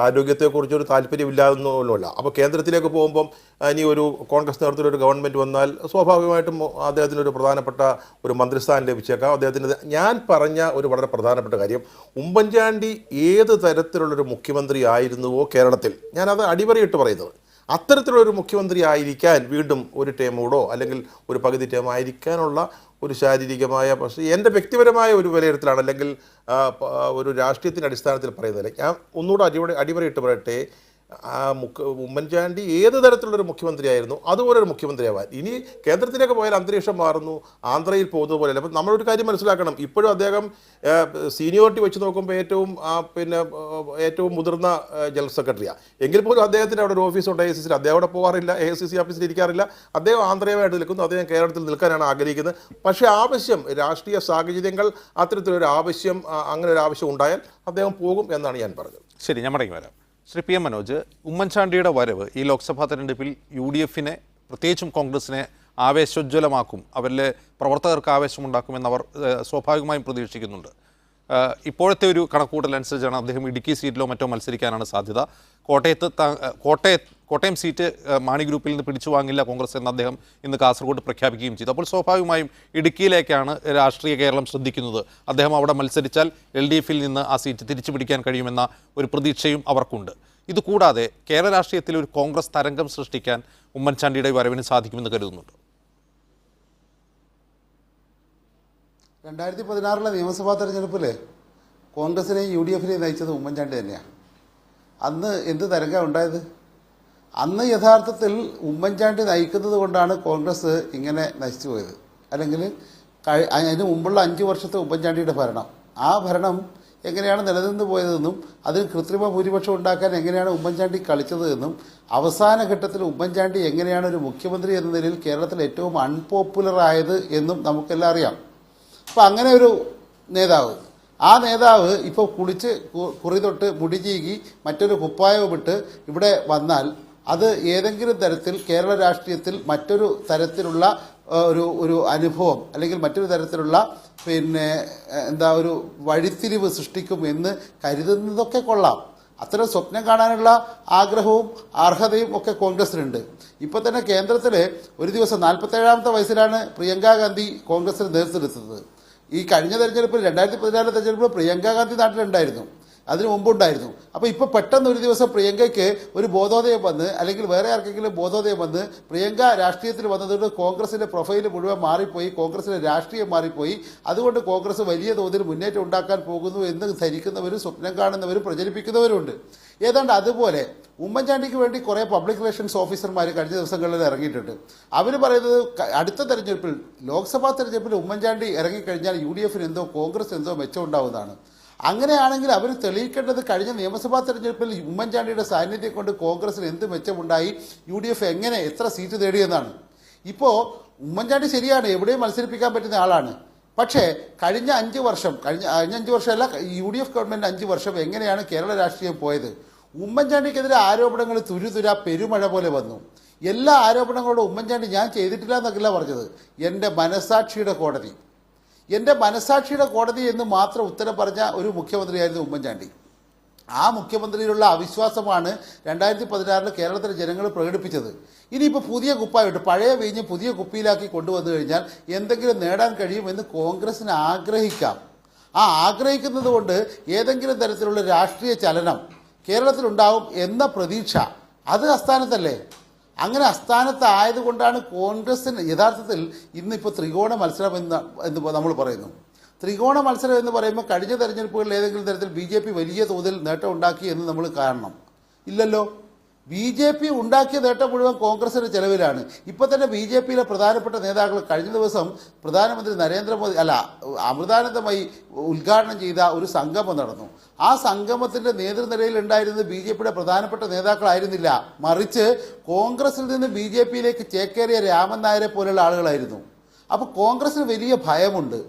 Speaker 3: ആരോഗ്യത്തെക്കുറിച്ചൊരു താല്പര്യമില്ലാതെന്നൊന്നുമല്ല. അപ്പോൾ കേന്ദ്രത്തിലേക്ക് പോകുമ്പം ഇനി ഒരു കോൺഗ്രസ് നേതൃത്വത്തിലൊരു ഗവൺമെൻറ് വന്നാൽ സ്വാഭാവികമായിട്ടും അദ്ദേഹത്തിനൊരു പ്രധാനപ്പെട്ട ഒരു മന്ത്രിസ്ഥാനം ലഭിച്ചേക്കാം. അദ്ദേഹത്തിന് ഞാൻ പറഞ്ഞ ഒരു വളരെ പ്രധാനപ്പെട്ട കാര്യം, ഉമ്മൻചാണ്ടി ഏത് തരത്തിലുള്ളൊരു മുഖ്യമന്ത്രി ആയിരുന്നുവോ കേരളത്തിൽ, ഞാനത് അടിവരയിട്ട് പറയുന്നത്, അത്തരത്തിലുള്ളൊരു മുഖ്യമന്ത്രി ആയിരിക്കാൻ വീണ്ടും ഒരു ടേമോടോ അല്ലെങ്കിൽ ഒരു പകുതി ടേം ആയിരിക്കാനുള്ള ഒരു ശാരീരികമായ പക്ഷേ എൻ്റെ വ്യക്തിപരമായ ഒരു വിലയിരുത്തലാണ്, അല്ലെങ്കിൽ ഒരു രാഷ്ട്രീയത്തിൻ്റെ അടിസ്ഥാനത്തിൽ പറയുന്നില്ല. ഞാൻ ഒന്നുകൂടെ അടിവരയിട്ട് പറയട്ടെ, ഉമ്മൻചാണ്ടി ഏത് തരത്തിലുള്ളൊരു മുഖ്യമന്ത്രിയായിരുന്നു അതുപോലെ ഒരു മുഖ്യമന്ത്രിയാവാൻ. ഇനി കേന്ദ്രത്തിലേക്ക് പോയാൽ അന്തരീക്ഷം മാറുന്നു, ആന്ധ്രയിൽ പോകുന്നത് പോലെയല്ല. അപ്പം നമ്മളൊരു കാര്യം മനസ്സിലാക്കണം, ഇപ്പോഴും അദ്ദേഹം സീനിയോറിറ്റി വെച്ച് നോക്കുമ്പോൾ ഏറ്റവും മുതിർന്ന ജനറൽ സെക്രട്ടറിയാണ്. എങ്കിൽ പോലും അദ്ദേഹത്തിന് അവിടെ ഒരു ഓഫീസുണ്ട് AICC. അദ്ദേഹം അവിടെ പോകാറില്ല, AICC ഓഫീസിൽ ഇരിക്കാറില്ല. അദ്ദേഹം ആന്ധ്രയുമായിട്ട് നിൽക്കുന്നു, അദ്ദേഹം കേരളത്തിൽ നിൽക്കാനാണ് ആഗ്രഹിക്കുന്നത്. പക്ഷേ ആവശ്യം, രാഷ്ട്രീയ സാഹചര്യങ്ങൾ അത്തരത്തിലൊരു ആവശ്യം, അങ്ങനെ ഒരു ആവശ്യം ഉണ്ടായാൽ അദ്ദേഹം പോകും എന്നാണ് ഞാൻ പറഞ്ഞത്.
Speaker 1: ശരി, ഞാൻ മടങ്ങി വരാം. ശ്രീ PM മനോജ്, ഉമ്മൻചാണ്ടിയുടെ വരവ് ഈ ലോക്സഭാ തെരഞ്ഞെടുപ്പിൽ UDFനെ, പ്രത്യേകിച്ചും കോൺഗ്രസിനെ ആവേശോജ്വലമാക്കും, അവരിലെ പ്രവർത്തകർക്ക് ആവേശമുണ്ടാക്കുമെന്നവർ സ്വാഭാവികമായും പ്രതീക്ഷിക്കുന്നുണ്ട്. ഇപ്പോഴത്തെ ഒരു കണക്കൂട്ടലനുസരിച്ചാണ് അദ്ദേഹം ഇടുക്കി സീറ്റിലോ മറ്റോ മത്സരിക്കാനാണ് സാധ്യത. കോട്ടയം സീറ്റ് മാണി ഗ്രൂപ്പിൽ നിന്ന് പിടിച്ചു വാങ്ങില്ല കോൺഗ്രസ് എന്ന് അദ്ദേഹം ഇന്ന് കാസർഗോഡ് പ്രഖ്യാപിക്കുകയും ചെയ്തു. അപ്പോൾ സ്വാഭാവികമായും ഇടുക്കിയിലേക്കാണ് രാഷ്ട്രീയ കേരളം ശ്രദ്ധിക്കുന്നത്. അദ്ദേഹം അവിടെ മത്സരിച്ചാൽ LDFിൽ നിന്ന് ആ സീറ്റ് തിരിച്ചു പിടിക്കാൻ കഴിയുമെന്ന ഒരു പ്രതീക്ഷയും അവർക്കുണ്ട്. ഇതുകൂടാതെ കേരള രാഷ്ട്രീയത്തിൽ ഒരു കോൺഗ്രസ് തരംഗം സൃഷ്ടിക്കാൻ ഉമ്മൻചാണ്ടിയുടെ വരവിന് സാധിക്കുമെന്ന് കരുതുന്നുണ്ട്.
Speaker 4: 2016 നിയമസഭാ തെരഞ്ഞെടുപ്പിൽ കോൺഗ്രസിനെയും UDFനെയും നയിച്ചത് ഉമ്മൻചാണ്ടി തന്നെയാണ്. അന്ന് എന്ത് തരംഗം ഉണ്ടായത്? അന്ന് യഥാർത്ഥത്തിൽ ഉമ്മൻചാണ്ടി നയിക്കുന്നത് കൊണ്ടാണ് കോൺഗ്രസ് ഇങ്ങനെ നശിച്ചു പോയത്. അല്ലെങ്കിൽ അതിന് മുമ്പുള്ള 5 വർഷത്തെ ഉമ്മൻചാണ്ടിയുടെ ഭരണം, ആ ഭരണം എങ്ങനെയാണ് നിലനിന്ന് പോയതെന്നും അതിന് കൃത്രിമ ഭൂരിപക്ഷം ഉണ്ടാക്കാൻ എങ്ങനെയാണ് ഉമ്മൻചാണ്ടി കളിച്ചത് എന്നും, അവസാന ഘട്ടത്തിൽ ഉമ്മൻചാണ്ടി എങ്ങനെയാണ് ഒരു മുഖ്യമന്ത്രി എന്ന നിലയിൽ കേരളത്തിൽ ഏറ്റവും അൺപോപ്പുലർ ആയത് എന്നും നമുക്കെല്ലാം അറിയാം. അപ്പം അങ്ങനെ ഒരു നേതാവ്, ആ നേതാവ് ഇപ്പോൾ കുളിച്ച് കുറി തൊട്ട് മുടി ചീകി മറ്റൊരു കുപ്പായവും ഇട്ട് ഇവിടെ വന്നാൽ അത് ഏതെങ്കിലും തരത്തിൽ കേരള രാഷ്ട്രീയത്തിൽ മറ്റൊരു തരത്തിലുള്ള ഒരു അനുഭവം അല്ലെങ്കിൽ മറ്റൊരു തരത്തിലുള്ള ഒരു വഴിത്തിരിവ് സൃഷ്ടിക്കും എന്ന് കരുതുന്നതൊക്കെ കൊള്ളാം. അത്തരം സ്വപ്നം കാണാനുള്ള ആഗ്രഹവും അർഹതയും ഒക്കെ കോൺഗ്രസിനുണ്ട്. ഇപ്പോൾ തന്നെ കേന്ദ്രത്തിൽ ഒരു ദിവസം 47ാമത്തെ വയസ്സിലാണ് പ്രിയങ്കാ ഗാന്ധി കോൺഗ്രസിന് നേതൃത്വമെടുത്തത്. ഈ കഴിഞ്ഞ തെരഞ്ഞെടുപ്പിൽ 2014 തെരഞ്ഞെടുപ്പിൽ പ്രിയങ്കാ ഗാന്ധി നാട്ടിലുണ്ടായിരുന്നു, അതിനു മുമ്പുണ്ടായിരുന്നു. അപ്പോൾ ഇപ്പോൾ പെട്ടെന്ന് ഒരു ദിവസം പ്രിയങ്കയ്ക്ക് ഒരു ബോധോദയം വന്ന്, അല്ലെങ്കിൽ വേറെ ആർക്കെങ്കിലും ബോധോദയം വന്ന് പ്രിയങ്ക രാഷ്ട്രീയത്തിൽ വന്നതുകൊണ്ട് കോൺഗ്രസിൻ്റെ പ്രൊഫൈൽ മുഴുവൻ മാറിപ്പോയി, കോൺഗ്രസിൻ്റെ രാഷ്ട്രീയം മാറിപ്പോയി, അതുകൊണ്ട് കോൺഗ്രസ് വലിയ തോതിൽ മുന്നേറ്റം ഉണ്ടാക്കാൻ പോകുന്നു എന്ന് ധരിക്കുന്നവരും സ്വപ്നം കാണുന്നവരും പ്രചരിപ്പിക്കുന്നവരുണ്ട്. ഏതാണ്ട് അതുപോലെ ഉമ്മൻചാണ്ടിക്ക് വേണ്ടി കുറേ പബ്ലിക് റിലേഷൻസ് ഓഫീസർമാർ കഴിഞ്ഞ ദിവസങ്ങളിൽ ഇറങ്ങിയിട്ടുണ്ട്. അവർ പറയുന്നത് അടുത്ത തെരഞ്ഞെടുപ്പിൽ, ലോക്സഭാ തെരഞ്ഞെടുപ്പിൽ ഉമ്മൻചാണ്ടി ഇറങ്ങിക്കഴിഞ്ഞാൽ UDFന് എന്തോ കോൺഗ്രസ് എന്തോ മെച്ചമുണ്ടാവുന്നതാണ്. അങ്ങനെയാണെങ്കിൽ അവർ തെളിയിക്കേണ്ടത് കഴിഞ്ഞ നിയമസഭാ തെരഞ്ഞെടുപ്പിൽ ഉമ്മൻചാണ്ടിയുടെ സാന്നിധ്യം കൊണ്ട് കോൺഗ്രസിന് എന്ത് മെച്ചമുണ്ടായി, UDF എങ്ങനെ എത്ര സീറ്റ് നേടിയെന്നാണ്. ഇപ്പോൾ ഉമ്മൻചാണ്ടി ശരിയാണ്, എവിടെയും മത്സരിപ്പിക്കാൻ പറ്റുന്ന ആളാണ്. പക്ഷേ കഴിഞ്ഞ 5 വർഷം, കഴിഞ്ഞ 5 വർഷമല്ല, UDF ഗവൺമെൻറ് 5 വർഷം എങ്ങനെയാണ് കേരള രാഷ്ട്രീയം പോയത്? ഉമ്മൻചാണ്ടിക്കെതിരെ ആരോപണങ്ങൾ തുരുതുര പെരുമഴ പോലെ വന്നു. എല്ലാ ആരോപണങ്ങളോടും ഉമ്മൻചാണ്ടി ഞാൻ ചെയ്തിട്ടില്ല എന്നല്ല പറഞ്ഞത്, എൻ്റെ മനസാക്ഷിയുടെ കോടതി, എൻ്റെ മനസാക്ഷിയുടെ കോടതി എന്ന് മാത്രം ഉത്തരം പറഞ്ഞ ഒരു മുഖ്യമന്ത്രിയായിരുന്നു ഉമ്മൻചാണ്ടി. ആ മുഖ്യമന്ത്രിയിലുള്ള അവിശ്വാസമാണ് 2016 കേരളത്തിലെ ജനങ്ങൾ പ്രകടിപ്പിച്ചത്. ഇനിയിപ്പോൾ പുതിയ കുപ്പായിട്ട് പഴയ വീഞ്ഞ് പുതിയ കുപ്പിയിലാക്കി കൊണ്ടുവന്നു കഴിഞ്ഞാൽ എന്തെങ്കിലും നേടാൻ കഴിയുമെന്ന് കോൺഗ്രസിന് ആഗ്രഹിക്കാം. ആ ആഗ്രഹിക്കുന്നത് കൊണ്ട് ഏതെങ്കിലും തരത്തിലുള്ള രാഷ്ട്രീയ ചലനം കേരളത്തിലുണ്ടാവും എന്ന പ്രതീക്ഷ അത് അസ്ഥാനത്തല്ലേ? അങ്ങനെ അസ്ഥാനത്തായതുകൊണ്ടാണ് കോൺഗ്രസിന് യഥാർത്ഥത്തിൽ ഇന്നിപ്പോൾ ത്രികോണ മത്സരം എന്ന് നമ്മൾ പറയുന്നു. ത്രികോണ മത്സരം എന്ന് പറയുമ്പോൾ കഴിഞ്ഞ തെരഞ്ഞെടുപ്പുകളിൽ ഏതെങ്കിലും തരത്തിൽ BJP വലിയ തോതിൽ നേട്ടം ഉണ്ടാക്കി എന്ന് നമ്മൾ കാണണം. ഇല്ലല്ലോ. BJP ഉണ്ടാക്കിയ നേട്ടം മുഴുവൻ കോൺഗ്രസിൻ്റെ ചെലവിലാണ്. ഇപ്പോൾ തന്നെ BJPയിലെ പ്രധാനപ്പെട്ട നേതാക്കൾ കഴിഞ്ഞ ദിവസം പ്രധാനമന്ത്രി നരേന്ദ്രമോദി അമൃതാനന്ദമയി ഉദ്ഘാടനം ചെയ്ത ഒരു സംഗമം നടന്നു. ആ സംഗമത്തിൻ്റെ നേതൃനിരയിൽ ഉണ്ടായിരുന്നത് BJPയുടെ പ്രധാനപ്പെട്ട നേതാക്കളായിരുന്നില്ല, മറിച്ച് കോൺഗ്രസിൽ നിന്ന് BJPയിലേക്ക് ചേക്കേറിയ രാമൻ നായരെ പോലുള്ള ആളുകളായിരുന്നു. അപ്പോൾ കോൺഗ്രസിന് വലിയ ഭയമുണ്ട്.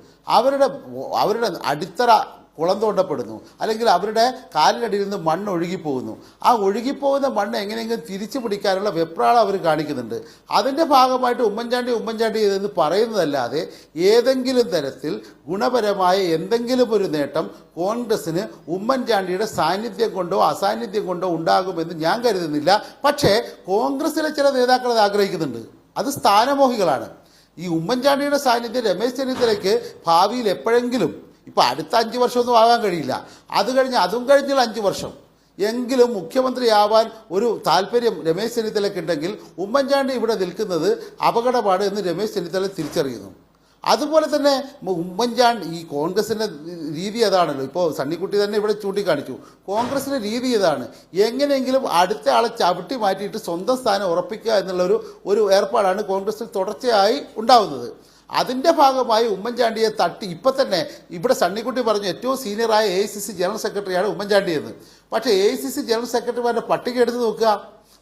Speaker 4: അവരുടെ അടിത്തറ കുളം തോണ്ടപ്പെടുന്നു, അല്ലെങ്കിൽ അവരുടെ കാലിനടിയിൽ നിന്ന് മണ്ണ് ഒഴുകിപ്പോകുന്നു. ആ ഒഴുകിപ്പോകുന്ന മണ്ണ് എങ്ങനെയെങ്കിലും തിരിച്ചു പിടിക്കാനുള്ള വെപ്രാളം അവർ കാണിക്കുന്നുണ്ട്. അതിൻ്റെ ഭാഗമായിട്ട് ഉമ്മൻചാണ്ടി ഇതെന്ന് പറയുന്നതല്ലാതെ ഏതെങ്കിലും തരത്തിൽ ഗുണപരമായ എന്തെങ്കിലും ഒരു നേട്ടം കോൺഗ്രസ്സിന് ഉമ്മൻചാണ്ടിയുടെ സാന്നിധ്യം കൊണ്ടോ അസാന്നിധ്യം കൊണ്ടോ ഉണ്ടാകുമെന്ന് ഞാൻ കരുതുന്നില്ല. പക്ഷേ കോൺഗ്രസ്സിലെ ചില നേതാക്കൾ അത് ആഗ്രഹിക്കുന്നുണ്ട്. അത് സ്ഥാനമോഹികളാണ്. ഈ ഉമ്മൻചാണ്ടിയുടെ സാന്നിധ്യം രമേശ് ചെന്നിത്തലയ്ക്ക് ഭാവിയിൽ എപ്പോഴെങ്കിലും, ഇപ്പോൾ അടുത്ത 5 വർഷമൊന്നും ആകാൻ കഴിയില്ല, അതും കഴിഞ്ഞുള്ള 5 വർഷം എങ്കിലും മുഖ്യമന്ത്രിയാവാൻ ഒരു താല്പര്യം രമേശ് ചെന്നിത്തലയ്ക്ക് ഉണ്ടെങ്കിൽ ഉമ്മൻചാണ്ടി ഇവിടെ നിൽക്കുന്നത് അപകടമാണ് എന്ന് രമേശ് ചെന്നിത്തല തിരിച്ചറിയുന്നു. അതുപോലെ തന്നെ ഉമ്മൻചാണ്ടി, ഈ കോൺഗ്രസിൻ്റെ രീതി അതാണല്ലോ. ഇപ്പോൾ സണ്ണിക്കുട്ടി തന്നെ ഇവിടെ ചൂണ്ടിക്കാണിച്ചു, കോൺഗ്രസിൻ്റെ രീതി ഇതാണ്, എങ്ങനെയെങ്കിലും അടുത്ത ആളെ ചവിട്ടി മാറ്റിയിട്ട് സ്വന്തം സ്ഥാനം ഉറപ്പിക്കുക എന്നുള്ള ഒരു ഏർപ്പാടാണ് കോൺഗ്രസിൽ തുടർച്ചയായി ഉണ്ടാവുന്നത്. അതിൻ്റെ ഭാഗമായി ഉമ്മൻചാണ്ടിയെ തട്ടി ഇപ്പം തന്നെ ഇവിടെ സണ്ണിക്കുട്ടി പറഞ്ഞു ഏറ്റവും സീനിയറായ AICC ജനറൽ സെക്രട്ടറിയാണ് ഉമ്മൻചാണ്ടി എന്ന്. പക്ഷേ AICC ജനറൽ സെക്രട്ടറിമാരുടെ പട്ടിക എടുത്ത് നോക്കുക,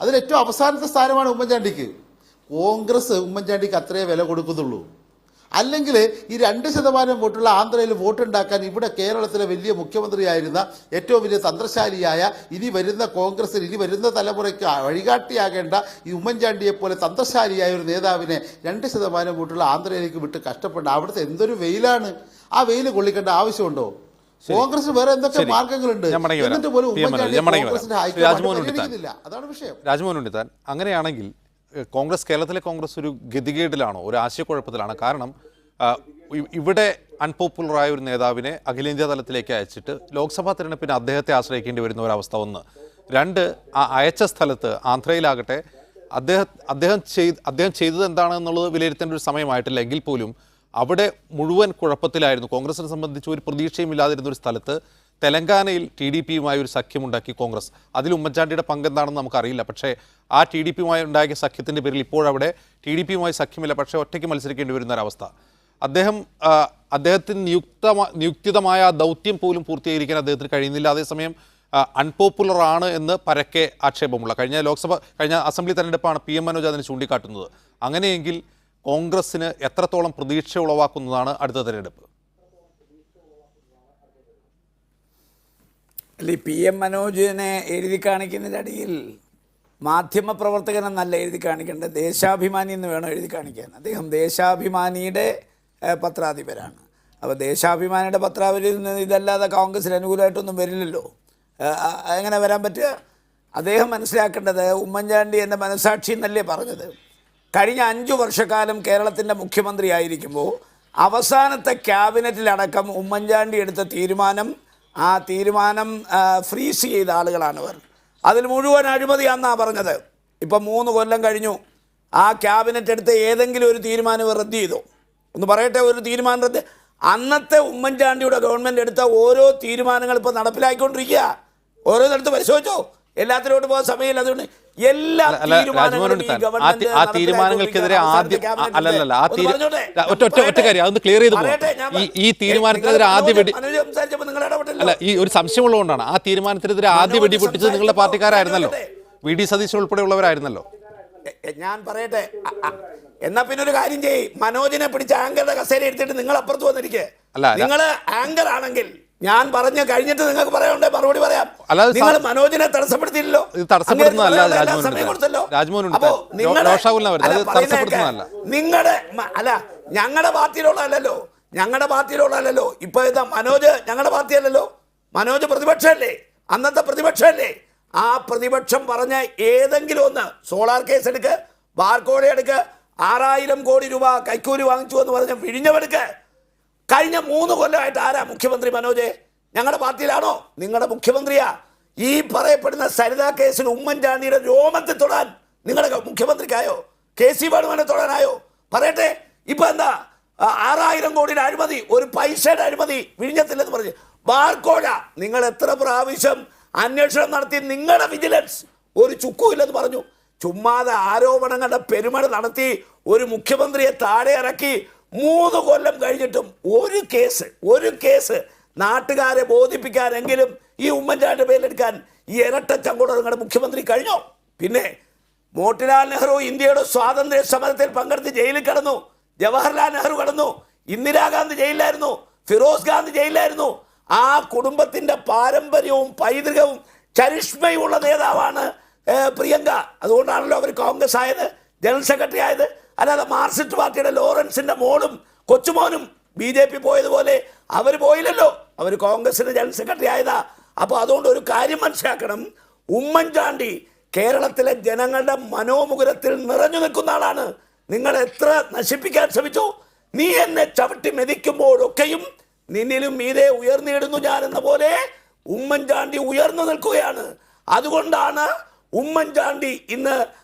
Speaker 4: അതിൽ ഏറ്റവും അവസാനത്തെ സ്ഥാനമാണ് ഉമ്മൻചാണ്ടിക്ക്. കോൺഗ്രസ് ഉമ്മൻചാണ്ടിക്ക് അത്രയേ വില കൊടുക്കുന്നുള്ളൂ. അല്ലെങ്കിൽ ഈ 2% വോട്ടുള്ള ആന്ധ്രയിൽ വോട്ടുണ്ടാക്കാൻ ഇവിടെ കേരളത്തിലെ വലിയ മുഖ്യമന്ത്രിയായിരുന്ന ഏറ്റവും വലിയ തന്ത്രശാലിയായ ഇനി വരുന്ന കോൺഗ്രസിൽ ഇനി വരുന്ന തലമുറയ്ക്ക് വഴികാട്ടിയാകേണ്ട ഈ ഉമ്മൻചാണ്ടിയെ പോലെ തന്ത്രശാലിയായ ഒരു നേതാവിനെ 2% വോട്ടുള്ള ആന്ധ്രയിലേക്ക് വിട്ട് കഷ്ടപ്പെട്ട അവിടുത്തെ എന്തൊരു വെയിലാണ്. ആ വെയിൽ കൊള്ളിക്കേണ്ട ആവശ്യമുണ്ടോ? കോൺഗ്രസ് വേറെ എന്തൊക്കെ മാർഗങ്ങളുണ്ട്, എന്നിട്ട് പോലും അതാണ് വിഷയം.
Speaker 1: രാജ്മോഹൻ ഉണ്ണിത്താൻ, അങ്ങനെയാണെങ്കിൽ കേരളത്തിലെ കോൺഗ്രസ് ഒരു ഗതികേടിലാണോ, ഒരു ആശയക്കുഴപ്പത്തിലാണ്? കാരണം ഇവിടെ അൺപോപ്പുലറായ ഒരു നേതാവിനെ അഖിലേന്ത്യാ തലത്തിലേക്ക് അയച്ചിട്ട് ലോക്സഭാ തിരഞ്ഞെടുപ്പിന് അദ്ദേഹത്തെ ആശ്രയിക്കേണ്ടി വരുന്ന ഒരവസ്ഥ 1. 2, ആ അയച്ച സ്ഥലത്ത് ആന്ധ്രയിലാകട്ടെ അദ്ദേഹം ചെയ്തത് എന്താണെന്നുള്ളത് വിലയിരുത്തേണ്ട ഒരു സമയമായിട്ടില്ല. എങ്കിൽ പോലും അവിടെ മുഴുവൻ കുഴപ്പത്തിലായിരുന്നു. കോൺഗ്രസിനെ സംബന്ധിച്ച് ഒരു പ്രതീക്ഷയും ഇല്ലാതിരുന്ന ഒരു സ്ഥലത്ത് തെലങ്കാനയിൽ TDPയുമായി ഒരു സഖ്യമുണ്ടാക്കി കോൺഗ്രസ്. അതിൽ ഉമ്മൻചാണ്ടിയുടെ പങ്കെന്താണെന്ന് നമുക്കറിയില്ല. പക്ഷേ ആ TDPയുമായി ഉണ്ടാക്കിയ സഖ്യത്തിൻ്റെ പേരിൽ ഇപ്പോഴവിടെ TDPയുമായി സഖ്യമില്ല, പക്ഷേ ഒറ്റയ്ക്ക് മത്സരിക്കേണ്ടി വരുന്ന ഒരവസ്ഥ. അദ്ദേഹത്തിന് നിയുക്തിതമായ ദൗത്യം പോലും പൂർത്തീകരിക്കാൻ അദ്ദേഹത്തിന് കഴിയുന്നില്ല. അതേസമയം അൺപോപ്പുലർ ആണ് എന്ന് പരക്കെ ആക്ഷേപമുള്ള കഴിഞ്ഞ അസംബ്ലി തെരഞ്ഞെടുപ്പാണ് PM മനോജ് അതിന് ചൂണ്ടിക്കാട്ടുന്നത്. അങ്ങനെയെങ്കിൽ കോൺഗ്രസ്സിന് എത്രത്തോളം പ്രതീക്ഷ ഉളവാക്കുന്നതാണ് അടുത്ത തെരഞ്ഞെടുപ്പ്?
Speaker 2: അല്ല, ഈ PM മനോജിനെ എഴുതി കാണിക്കുന്നതിനിടയിൽ മാധ്യമപ്രവർത്തകനെന്നല്ല എഴുതി കാണിക്കേണ്ടത്, ദേശാഭിമാനി എന്ന് വേണം എഴുതി കാണിക്കാൻ. അദ്ദേഹം ദേശാഭിമാനിയുടെ പത്രാധിപരാണ്. അപ്പോൾ ദേശാഭിമാനിയുടെ പത്രാധിപരിൽ ഇതല്ലാതെ കോൺഗ്രസിന് അനുകൂലമായിട്ടൊന്നും വരില്ലല്ലോ. എങ്ങനെ വരാൻ പറ്റുക? അദ്ദേഹം മനസ്സിലാക്കേണ്ടത്, ഉമ്മൻചാണ്ടി എൻ്റെ മനസാക്ഷി എന്നല്ലേ പറഞ്ഞത്. കഴിഞ്ഞ 5 വർഷക്കാലം കേരളത്തിൻ്റെ മുഖ്യമന്ത്രി ആയിരിക്കുമ്പോൾ അവസാനത്തെ ക്യാബിനറ്റിലടക്കം ഉമ്മൻചാണ്ടി എടുത്ത ആ തീരുമാനം ഫ്രീസ് ചെയ്ത ആളുകളാണവർ. അതിൽ മുഴുവൻ അഴിമതിയാണെന്നാണ് പറഞ്ഞത്. ഇപ്പം 3 കൊല്ലം കഴിഞ്ഞു. ആ ക്യാബിനറ്റ് എടുത്ത ഏതെങ്കിലും ഒരു തീരുമാനം റദ്ദ് ചെയ്തോ? ഒന്ന് പറയട്ടെ, ഒരു തീരുമാനം റദ്ദ്. അന്നത്തെ ഉമ്മൻചാണ്ടിയുടെ ഗവൺമെൻറ് എടുത്ത ഓരോ തീരുമാനങ്ങൾ ഇപ്പോൾ നടപ്പിലാക്കിക്കൊണ്ടിരിക്കുക. ഓരോന്നിടത്ത് പരിശോധിച്ചോ, എല്ലാത്തിലോട്ട് പോകാൻ സമയമില്ല. അതുകൊണ്ട് എല്ലാ
Speaker 1: തീരുമാനങ്ങൾക്കെതിരെ ഒറ്റ കാര്യം അതൊന്ന് ക്ലിയർ ചെയ്ത് ഈ തീരുമാനത്തിനെതിരെ ഈ ഒരു സംശയമുള്ളതുകൊണ്ടാണ്. ആ തീരുമാനത്തിനെതിരെ ആദ്യ വെടിപൊട്ടിച്ചത് നിങ്ങളുടെ പാർട്ടിക്കാരായിരുന്നല്ലോ, VD സതീശൻ ഉൾപ്പെടെയുള്ളവരായിരുന്നല്ലോ.
Speaker 2: ഞാൻ പറയട്ടെ, എന്നാ പിന്നെ ഒരു കാര്യം ചെയ്യ്, മനോജിനെ പിടിച്ച് ആങ്കറുടെ കസേര എടുത്തിട്ട് നിങ്ങൾ അപ്പുറത്ത് വന്നിരിക്കുക. നിങ്ങൾ ആങ്കർ ആണെങ്കിൽ ഞാൻ പറഞ്ഞു കഴിഞ്ഞിട്ട് നിങ്ങൾക്ക് പറയണ്ടേ, മറുപടി പറയാം. നിങ്ങൾ മനോജിനെ തടസ്സപ്പെടുത്തിയില്ലല്ലോ. ഞങ്ങളുടെ പാർട്ടിയിലുള്ളതല്ലോ. ഇപ്പൊ ഇതാ മനോജ് ഞങ്ങളുടെ പാർട്ടിയല്ലല്ലോ. മനോജ് പ്രതിപക്ഷമല്ലേ, അന്നത്തെ പ്രതിപക്ഷമല്ലേ. ആ പ്രതിപക്ഷം പറഞ്ഞ ഏതെങ്കിലും ഒന്ന്, സോളാർ കേസ് എടുക്ക്, ബാർക്കോഴ എടുക്ക്, 6000 കോടി രൂപ കൈക്കൂലി വാങ്ങിച്ചു എന്ന് പറഞ്ഞ വിഴിഞ്ഞമെടുക്ക്. കഴിഞ്ഞ 3 കൊല്ലമായിട്ട് ആരാ മുഖ്യമന്ത്രി? മനോജ് ഞങ്ങളുടെ പാർട്ടിയിലാണോ? നിങ്ങളുടെ മുഖ്യമന്ത്രിയാ. ഈ പറയപ്പെടുന്ന സരിത കേസിൽ ഉമ്മൻചാണ്ടിയുടെ രോമത്തിൽ തൊടാൻ നിങ്ങളുടെ മുഖ്യമന്ത്രിക്കായോ? KC വേണുവിനെ തൊടാനായോ? പറയട്ടെ. ഇപ്പൊ എന്താ 6000 കോടിയുടെ അഴിമതി, ഒരു പൈസയുടെ അഴിമതി വിഴിഞ്ഞത്തില്ലെന്ന് പറഞ്ഞ്. ബാർക്കോഴ നിങ്ങൾ എത്ര പ്രാവശ്യം അന്വേഷണം നടത്തി? നിങ്ങളുടെ വിജിലൻസ് ഒരു ചുക്കുമില്ലെന്ന് പറഞ്ഞു. ചുമ്മാതെ ആരോപണങ്ങളുടെ പെരുമഴ നടത്തി ഒരു മുഖ്യമന്ത്രിയെ താഴെ ഇറക്കി 3 കൊല്ലം കഴിഞ്ഞിട്ടും ഒരു കേസ് നാട്ടുകാരെ ബോധിപ്പിക്കാനെങ്കിലും ഈ ഉമ്മൻചാണ്ടി പേരിലെടുക്കാൻ ഈ ഇരട്ട ചങ്കൂട നിങ്ങളുടെ മുഖ്യമന്ത്രി കഴിഞ്ഞോ? പിന്നെ മോട്ടിലാൽ നെഹ്റു ഇന്ത്യയുടെ സ്വാതന്ത്ര്യ സമരത്തിൽ പങ്കെടുത്ത് ജയിലിൽ കിടന്നു. ജവഹർലാൽ നെഹ്റു കടന്നു. ഇന്ദിരാഗാന്ധി ജയിലിലായിരുന്നു. ഫിറോസ് ഗാന്ധി ജയിലിലായിരുന്നു. ആ കുടുംബത്തിന്റെ പാരമ്പര്യവും പൈതൃകവും ചരിഷ്മയുള്ള നേതാവാണ് പ്രിയങ്ക. അതുകൊണ്ടാണല്ലോ അവർ കോൺഗ്രസ് ആയത്, ജനറൽ സെക്രട്ടറി ആയത്. അല്ലാതെ മാർക്സിസ്റ്റ് പാർട്ടിയുടെ ലോറൻസിന്റെ മോളും കൊച്ചുമോനും BJP പോയതുപോലെ അവർ പോയില്ലല്ലോ. അവർ കോൺഗ്രസിന്റെ ജനറൽ സെക്രട്ടറി ആയതാ. അപ്പോൾ അതുകൊണ്ട് ഒരു കാര്യം മനസ്സിലാക്കണം, ഉമ്മൻചാണ്ടി കേരളത്തിലെ ജനങ്ങളുടെ മനോമുകുരത്തിൽ നിറഞ്ഞു നിൽക്കുന്ന ആളാണ്. നിങ്ങൾ എത്ര നശിപ്പിക്കാൻ ശ്രമിച്ചു, നീ എന്നെ ചവിട്ടി മെതിക്കുമ്പോഴൊക്കെയും നിന്നിലും മീതെ ഉയർന്നിടുന്നു ഞാൻ എന്ന പോലെ ഉമ്മൻചാണ്ടി ഉയർന്നു നിൽക്കുകയാണ്. അതുകൊണ്ടാണ് ഉമ്മൻചാണ്ടി ഇന്ന്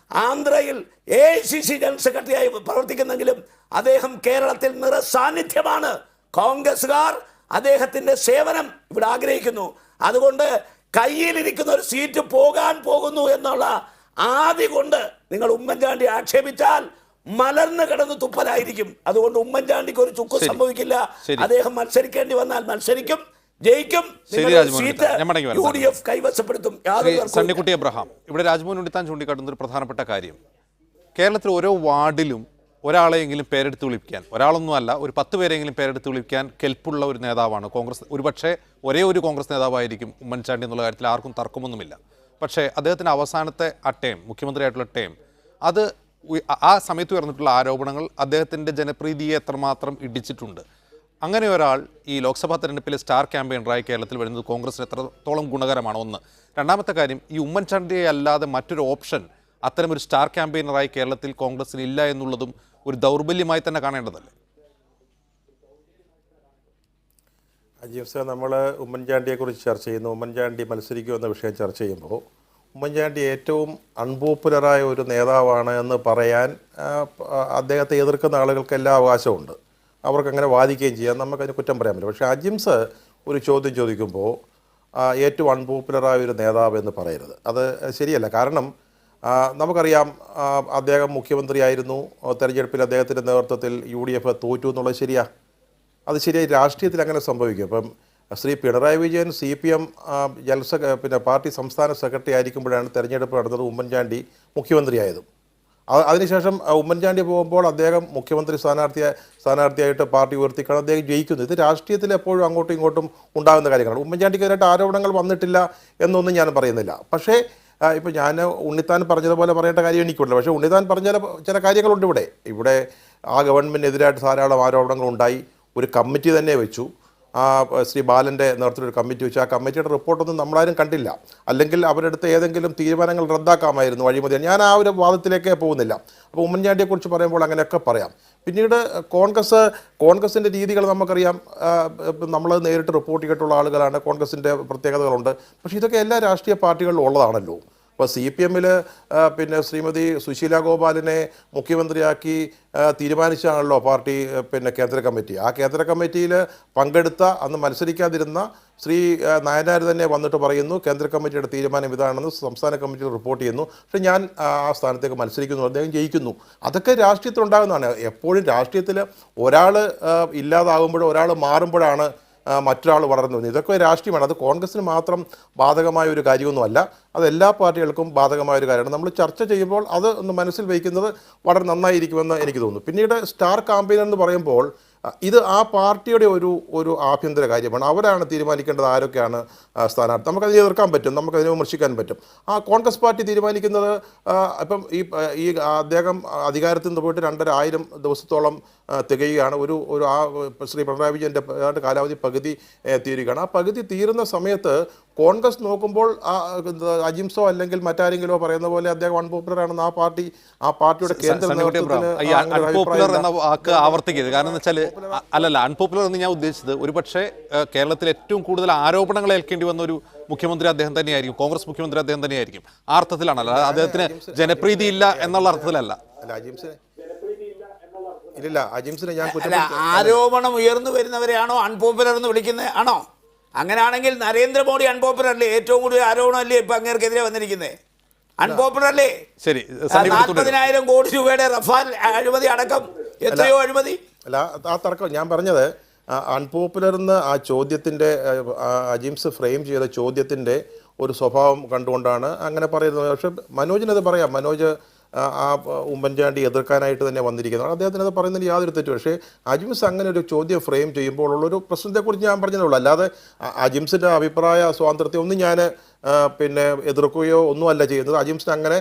Speaker 2: ആന്ധ്രയിൽ AICC ജനറൽ സെക്രട്ടറിയായി പ്രവർത്തിക്കുന്നെങ്കിലും അദ്ദേഹം കേരളത്തിൽ നിറസാന്നിധ്യമാണ്. കോൺഗ്രസ്സുകാർ അദ്ദേഹത്തിന്റെ സേവനം ഇവിടെ ആഗ്രഹിക്കുന്നു. അതുകൊണ്ട് കയ്യിലിരിക്കുന്ന ഒരു സീറ്റ് പോകാൻ പോകുന്നു എന്നുള്ള ആദി കൊണ്ട് നിങ്ങൾ ഉമ്മൻചാണ്ടി ആക്ഷേപിച്ചാൽ മലർന്നു കിടന്ന് തുപ്പലായിരിക്കും. അതുകൊണ്ട് ഉമ്മൻചാണ്ടിക്ക് ഒരു ചുക്ക് സംഭവിക്കില്ല. അദ്ദേഹം മത്സരിക്കേണ്ടി വന്നാൽ മത്സരിക്കും, ജയിക്കും, സീറ്റ് UDF കൈവശപ്പെടുത്തും.
Speaker 1: സണ്ണിക്കുട്ടി എബ്രഹാം, ഇവിടെ രാജ്മോഹൻ ഉണ്ണിത്താൻ ചൂണ്ടിക്കാട്ടുന്ന ഒരു പ്രധാനപ്പെട്ട കാര്യം, കേരളത്തിൽ ഓരോ വാർഡിലും ഒരാളെയെങ്കിലും പേരെടുത്ത് വിളിപ്പിക്കാൻ, ഒരാളൊന്നുമല്ല ഒരു 10 പേരെങ്കിലും പേരെടുത്ത് വിളിപ്പിക്കാൻ കെൽപ്പുള്ള ഒരു നേതാവാണ് കോൺഗ്രസ്. ഒരുപക്ഷെ ഒരേ ഒരു കോൺഗ്രസ് നേതാവായിരിക്കും ഉമ്മൻചാണ്ടി എന്നുള്ള കാര്യത്തിൽ ആർക്കും തർക്കമൊന്നുമില്ല. പക്ഷേ അദ്ദേഹത്തിൻ്റെ അവസാനത്തെ ടേം, മുഖ്യമന്ത്രിയായിട്ടുള്ള ടേം, അത് ആ സമയത്ത് ഉയർന്നിട്ടുള്ള ആരോപണങ്ങൾ അദ്ദേഹത്തിൻ്റെ ജനപ്രീതിയെ എത്രമാത്രം ഇടിച്ചിട്ടുണ്ട്. അങ്ങനെ ഒരാൾ ഈ ലോക്സഭാ തെരഞ്ഞെടുപ്പിലെ സ്റ്റാർ ക്യാമ്പയിനറായി കേരളത്തിൽ വരുന്നത് കോൺഗ്രസിന് എത്രത്തോളം ഗുണകരമാണ്? ഒന്ന്. രണ്ടാമത്തെ കാര്യം, ഈ ഉമ്മൻചാണ്ടിയെ അല്ലാതെ മറ്റൊരു ഓപ്ഷൻ അത്തരമൊരു സ്റ്റാർ ക്യാമ്പയിനറായി കേരളത്തിൽ കോൺഗ്രസിന് ഇല്ല എന്നുള്ളതും ഒരു ദൗർബല്യമായി തന്നെ കാണേണ്ടതല്ലേ?
Speaker 3: അജീബ് സാർ, നമ്മൾ ഉമ്മൻചാണ്ടിയെക്കുറിച്ച് ചർച്ച ചെയ്യുന്നു. ഉമ്മൻചാണ്ടി മത്സരിക്കുമെന്ന വിഷയം ചർച്ച ചെയ്യുമ്പോൾ ഉമ്മൻചാണ്ടി ഏറ്റവും അൺപോപ്പുലറായ ഒരു നേതാവാണ് എന്ന് പറയാൻ അദ്ദേഹത്തെ എതിർക്കുന്ന ആളുകൾക്ക് എല്ലാ അവകാശമുണ്ട്. അവർക്കങ്ങനെ വാദിക്കുകയും ചെയ്യാം, നമുക്കതിന് കുറ്റം പറയാൻ പറ്റില്ല. പക്ഷേ അജിംസ് ഒരു ചോദ്യം ചോദിക്കുമ്പോൾ ഏറ്റവും അൺപോപ്പുലറായ ഒരു നേതാവ് എന്ന് പറയരുത്. അത് ശരിയല്ല. കാരണം നമുക്കറിയാം, അദ്ദേഹം മുഖ്യമന്ത്രിയായിരുന്നു. തെരഞ്ഞെടുപ്പിൽ അദ്ദേഹത്തിൻ്റെ നേതൃത്വത്തിൽ UDF തോറ്റു എന്നുള്ളത് ശരിയാണ്. അത് ശരിയായി. രാഷ്ട്രീയത്തിൽ അങ്ങനെ സംഭവിക്കും. ഇപ്പം ശ്രീ പിണറായി വിജയൻ CPM പാർട്ടി സംസ്ഥാന സെക്രട്ടറി ആയിരിക്കുമ്പോഴാണ് തെരഞ്ഞെടുപ്പ് നടന്നത്. ഉമ്മൻചാണ്ടി മുഖ്യമന്ത്രിയായതും. അതിനുശേഷം ഉമ്മൻചാണ്ടി പോകുമ്പോൾ അദ്ദേഹം മുഖ്യമന്ത്രി സ്ഥാനാർത്ഥിയായിട്ട് പാർട്ടി ഉയർത്തിക്കാണ് അദ്ദേഹം ജയിക്കുന്നത്. ഇത് രാഷ്ട്രീയത്തിൽ എപ്പോഴും അങ്ങോട്ടും ഇങ്ങോട്ടും ഉണ്ടാകുന്ന കാര്യങ്ങളാണ്. ഉമ്മൻചാണ്ടിക്കെതിരായിട്ട് ആരോപണങ്ങൾ വന്നിട്ടില്ല എന്നൊന്നും ഞാൻ പറയുന്നില്ല. പക്ഷേ ഇപ്പോൾ ഞാൻ ഉണ്ണിത്താൻ പറഞ്ഞതുപോലെ പറയേണ്ട കാര്യം എനിക്കുണ്ട്. പക്ഷേ ഉണ്ണിത്താൻ പറഞ്ഞ ചില കാര്യങ്ങളുണ്ട്. ഇവിടെ ആ ഗവൺമെൻറ്റിനെതിരായിട്ട് ധാരാളം ആരോപണങ്ങളുണ്ടായി. ഒരു കമ്മിറ്റി തന്നെ വെച്ചു. ശ്രീ ബാലൻ്റെ നേതൃത്വത്തിൽ ഒരു കമ്മിറ്റി വെച്ചു. ആ കമ്മിറ്റിയുടെ റിപ്പോർട്ടൊന്നും നമ്മളാരും കണ്ടില്ല. അല്ലെങ്കിൽ അവരെടുത്ത ഏതെങ്കിലും തീരുമാനങ്ങൾ റദ്ദാക്കാമായിരുന്നു, അഴിമതി. ഞാൻ ആ ഒരു പോകുന്നില്ല. അപ്പോൾ ഉമ്മൻചാണ്ടിയെക്കുറിച്ച് പറയുമ്പോൾ അങ്ങനെയൊക്കെ പറയാം. പിന്നീട് കോൺഗ്രസിൻ്റെ രീതികൾ നമുക്കറിയാം. നമ്മൾ നേരിട്ട് റിപ്പോർട്ട് ചെയ്തിട്ടുള്ള ആളുകളാണ്. കോൺഗ്രസിൻ്റെ പ്രത്യേകതകളുണ്ട്. പക്ഷേ ഇതൊക്കെ എല്ലാ രാഷ്ട്രീയ പാർട്ടികളിലും ഉള്ളതാണല്ലോ. ഇപ്പോൾ CPM ശ്രീമതി സുശീല ഗോപാലിനെ മുഖ്യമന്ത്രിയാക്കി തീരുമാനിച്ചാണല്ലോ പാർട്ടി കേന്ദ്ര കമ്മിറ്റി. ആ കേന്ദ്ര കമ്മിറ്റിയിൽ പങ്കെടുത്ത അന്ന് മത്സരിക്കാതിരുന്ന ശ്രീ നായനാർ തന്നെ വന്നിട്ട് പറയുന്നു കേന്ദ്ര കമ്മിറ്റിയുടെ തീരുമാനം ഇതാണെന്ന് സംസ്ഥാന കമ്മിറ്റിയിൽ റിപ്പോർട്ട് ചെയ്യുന്നു. പക്ഷേ ഞാൻ ആ സ്ഥാനത്തേക്ക് മത്സരിക്കുന്നു, അദ്ദേഹം ജയിക്കുന്നു. അതൊക്കെ രാഷ്ട്രീയത്തിലുണ്ടാകുന്നതാണ്. എപ്പോഴും രാഷ്ട്രീയത്തിൽ ഒരാൾ ഇല്ലാതാകുമ്പോഴോ ഒരാൾ മാറുമ്പോഴാണ് മറ്റൊരാൾ വളർന്നു വരുന്നത്. ഇതൊക്കെ രാഷ്ട്രീയമാണ്. അത് കോൺഗ്രസിന് മാത്രം ബാധകമായ ഒരു കാര്യമൊന്നുമല്ല. അത് എല്ലാ പാർട്ടികൾക്കും ബാധകമായ ഒരു കാര്യമാണ്. നമ്മൾ ചർച്ച ചെയ്യുമ്പോൾ അത് ഒന്ന് മനസ്സിൽ വയ്ക്കുന്നത് വളരെ നന്നായിരിക്കുമെന്ന് എനിക്ക് തോന്നുന്നു. പിന്നീട് സ്റ്റാർ ക്യാമ്പയിനർ എന്ന് പറയുമ്പോൾ ഇത് ആ പാർട്ടിയുടെ ഒരു ആഭ്യന്തര കാര്യമാണ്. അവരാണ് തീരുമാനിക്കേണ്ടത് ആരൊക്കെയാണ് സ്ഥാനാർത്ഥി. നമുക്കതിനെ എതിർക്കാൻ പറ്റും, നമുക്കതിനെ വിമർശിക്കാൻ പറ്റും. ആ കോൺഗ്രസ് പാർട്ടി തീരുമാനിക്കുന്നത് ഇപ്പം ഈ അദ്ദേഹം അധികാരത്തിൽ നിന്ന് പോയിട്ട് 2500 ദിവസത്തോളം തികയുകയാണ്. ശ്രീ പിണറായി വിജയൻ്റെ കാലാവധി പകുതി തീരുകയാണ്. ആ പകുതി തീരുന്ന സമയത്ത് കോൺഗ്രസ് നോക്കുമ്പോൾ അജിംസോ അല്ലെങ്കിൽ മറ്റാരെങ്കിലോ പറയുന്ന പോലെ അദ്ദേഹം അൺപോപ്പുലർ ആണെന്ന് ആ പാർട്ടിയുടെ കേന്ദ്ര നേതൃത്വത്തിന്
Speaker 1: ആവർത്തിക്കരുത്. കാരണം എന്ന് വെച്ചാൽ അൺപോപ്പുലർ എന്ന് ഞാൻ ഉദ്ദേശിച്ചത് ഒരുപക്ഷെ കേരളത്തിൽ ഏറ്റവും കൂടുതൽ ആരോപണങ്ങൾ ഏൽക്കേണ്ടി വന്ന ഒരു മുഖ്യമന്ത്രി അദ്ദേഹം തന്നെയായിരിക്കും, കോൺഗ്രസ് മുഖ്യമന്ത്രി അദ്ദേഹം തന്നെയായിരിക്കും. ആ അർത്ഥത്തിലാണല്ലോ, അദ്ദേഹത്തിന് ജനപ്രീതി ഇല്ല എന്നുള്ള അർത്ഥത്തിലല്ല.
Speaker 2: ആരോപണം ഉയർന്നു വരുന്നവരെയാണോ അൺപോപ്പുലർ എന്ന് വിളിക്കുന്നത്? ആണോ? അങ്ങനെയാണെങ്കിൽ നരേന്ദ്രമോദി അൺപോപ്പുലർ അല്ലേ? ഏറ്റവും കൂടുതൽ ആരോപണം അല്ലേ ഇപ്പം അങ്ങേർക്കെതിരെ വന്നിരിക്കുന്നത്? അൺപോപ്പുലർ അല്ലേ?
Speaker 1: ശരി, സണ്ണി ഇവിടെ തുടരും.
Speaker 2: 40,000 കോടി രൂപയുടെ റഫാൽ അഴിമതി അടക്കം എത്രയോ അഴിമതി.
Speaker 3: അല്ല, ആ തർക്കം ഞാൻ പറഞ്ഞത് അൺപോപ്പുലർ എന്ന് ആ ചോദ്യത്തിൻ്റെ അജിംസ് ഫ്രെയിം ചെയ്ത ചോദ്യത്തിൻ്റെ ഒരു സ്വഭാവം കണ്ടുകൊണ്ടാണ് അങ്ങനെ പറയുന്നത്. പക്ഷെ മനോജിനത് പറയാം. മനോജ് ആ ഉമ്മൻചാണ്ടി എതിർക്കാനായിട്ട് തന്നെ വന്നിരിക്കുന്നത്, അദ്ദേഹത്തിന് അത് പറയുന്നതിന് യാതൊരു തെറ്റും. പക്ഷേ അജിംസ് അങ്ങനെ ഒരു ചോദ്യം ഫ്രെയിം ചെയ്യുമ്പോൾ ഉള്ളൊരു പ്രശ്നത്തെക്കുറിച്ച് ഞാൻ പറഞ്ഞതേ ഉള്ളൂ. അല്ലാതെ അജിംസിൻ്റെ അഭിപ്രായ സ്വാതന്ത്ര്യത്തെ ഒന്നും ഞാൻ പിന്നെ എതിർക്കുകയോ ഒന്നുമല്ല ചെയ്യുന്നത്. അജിംസിന് അങ്ങനെ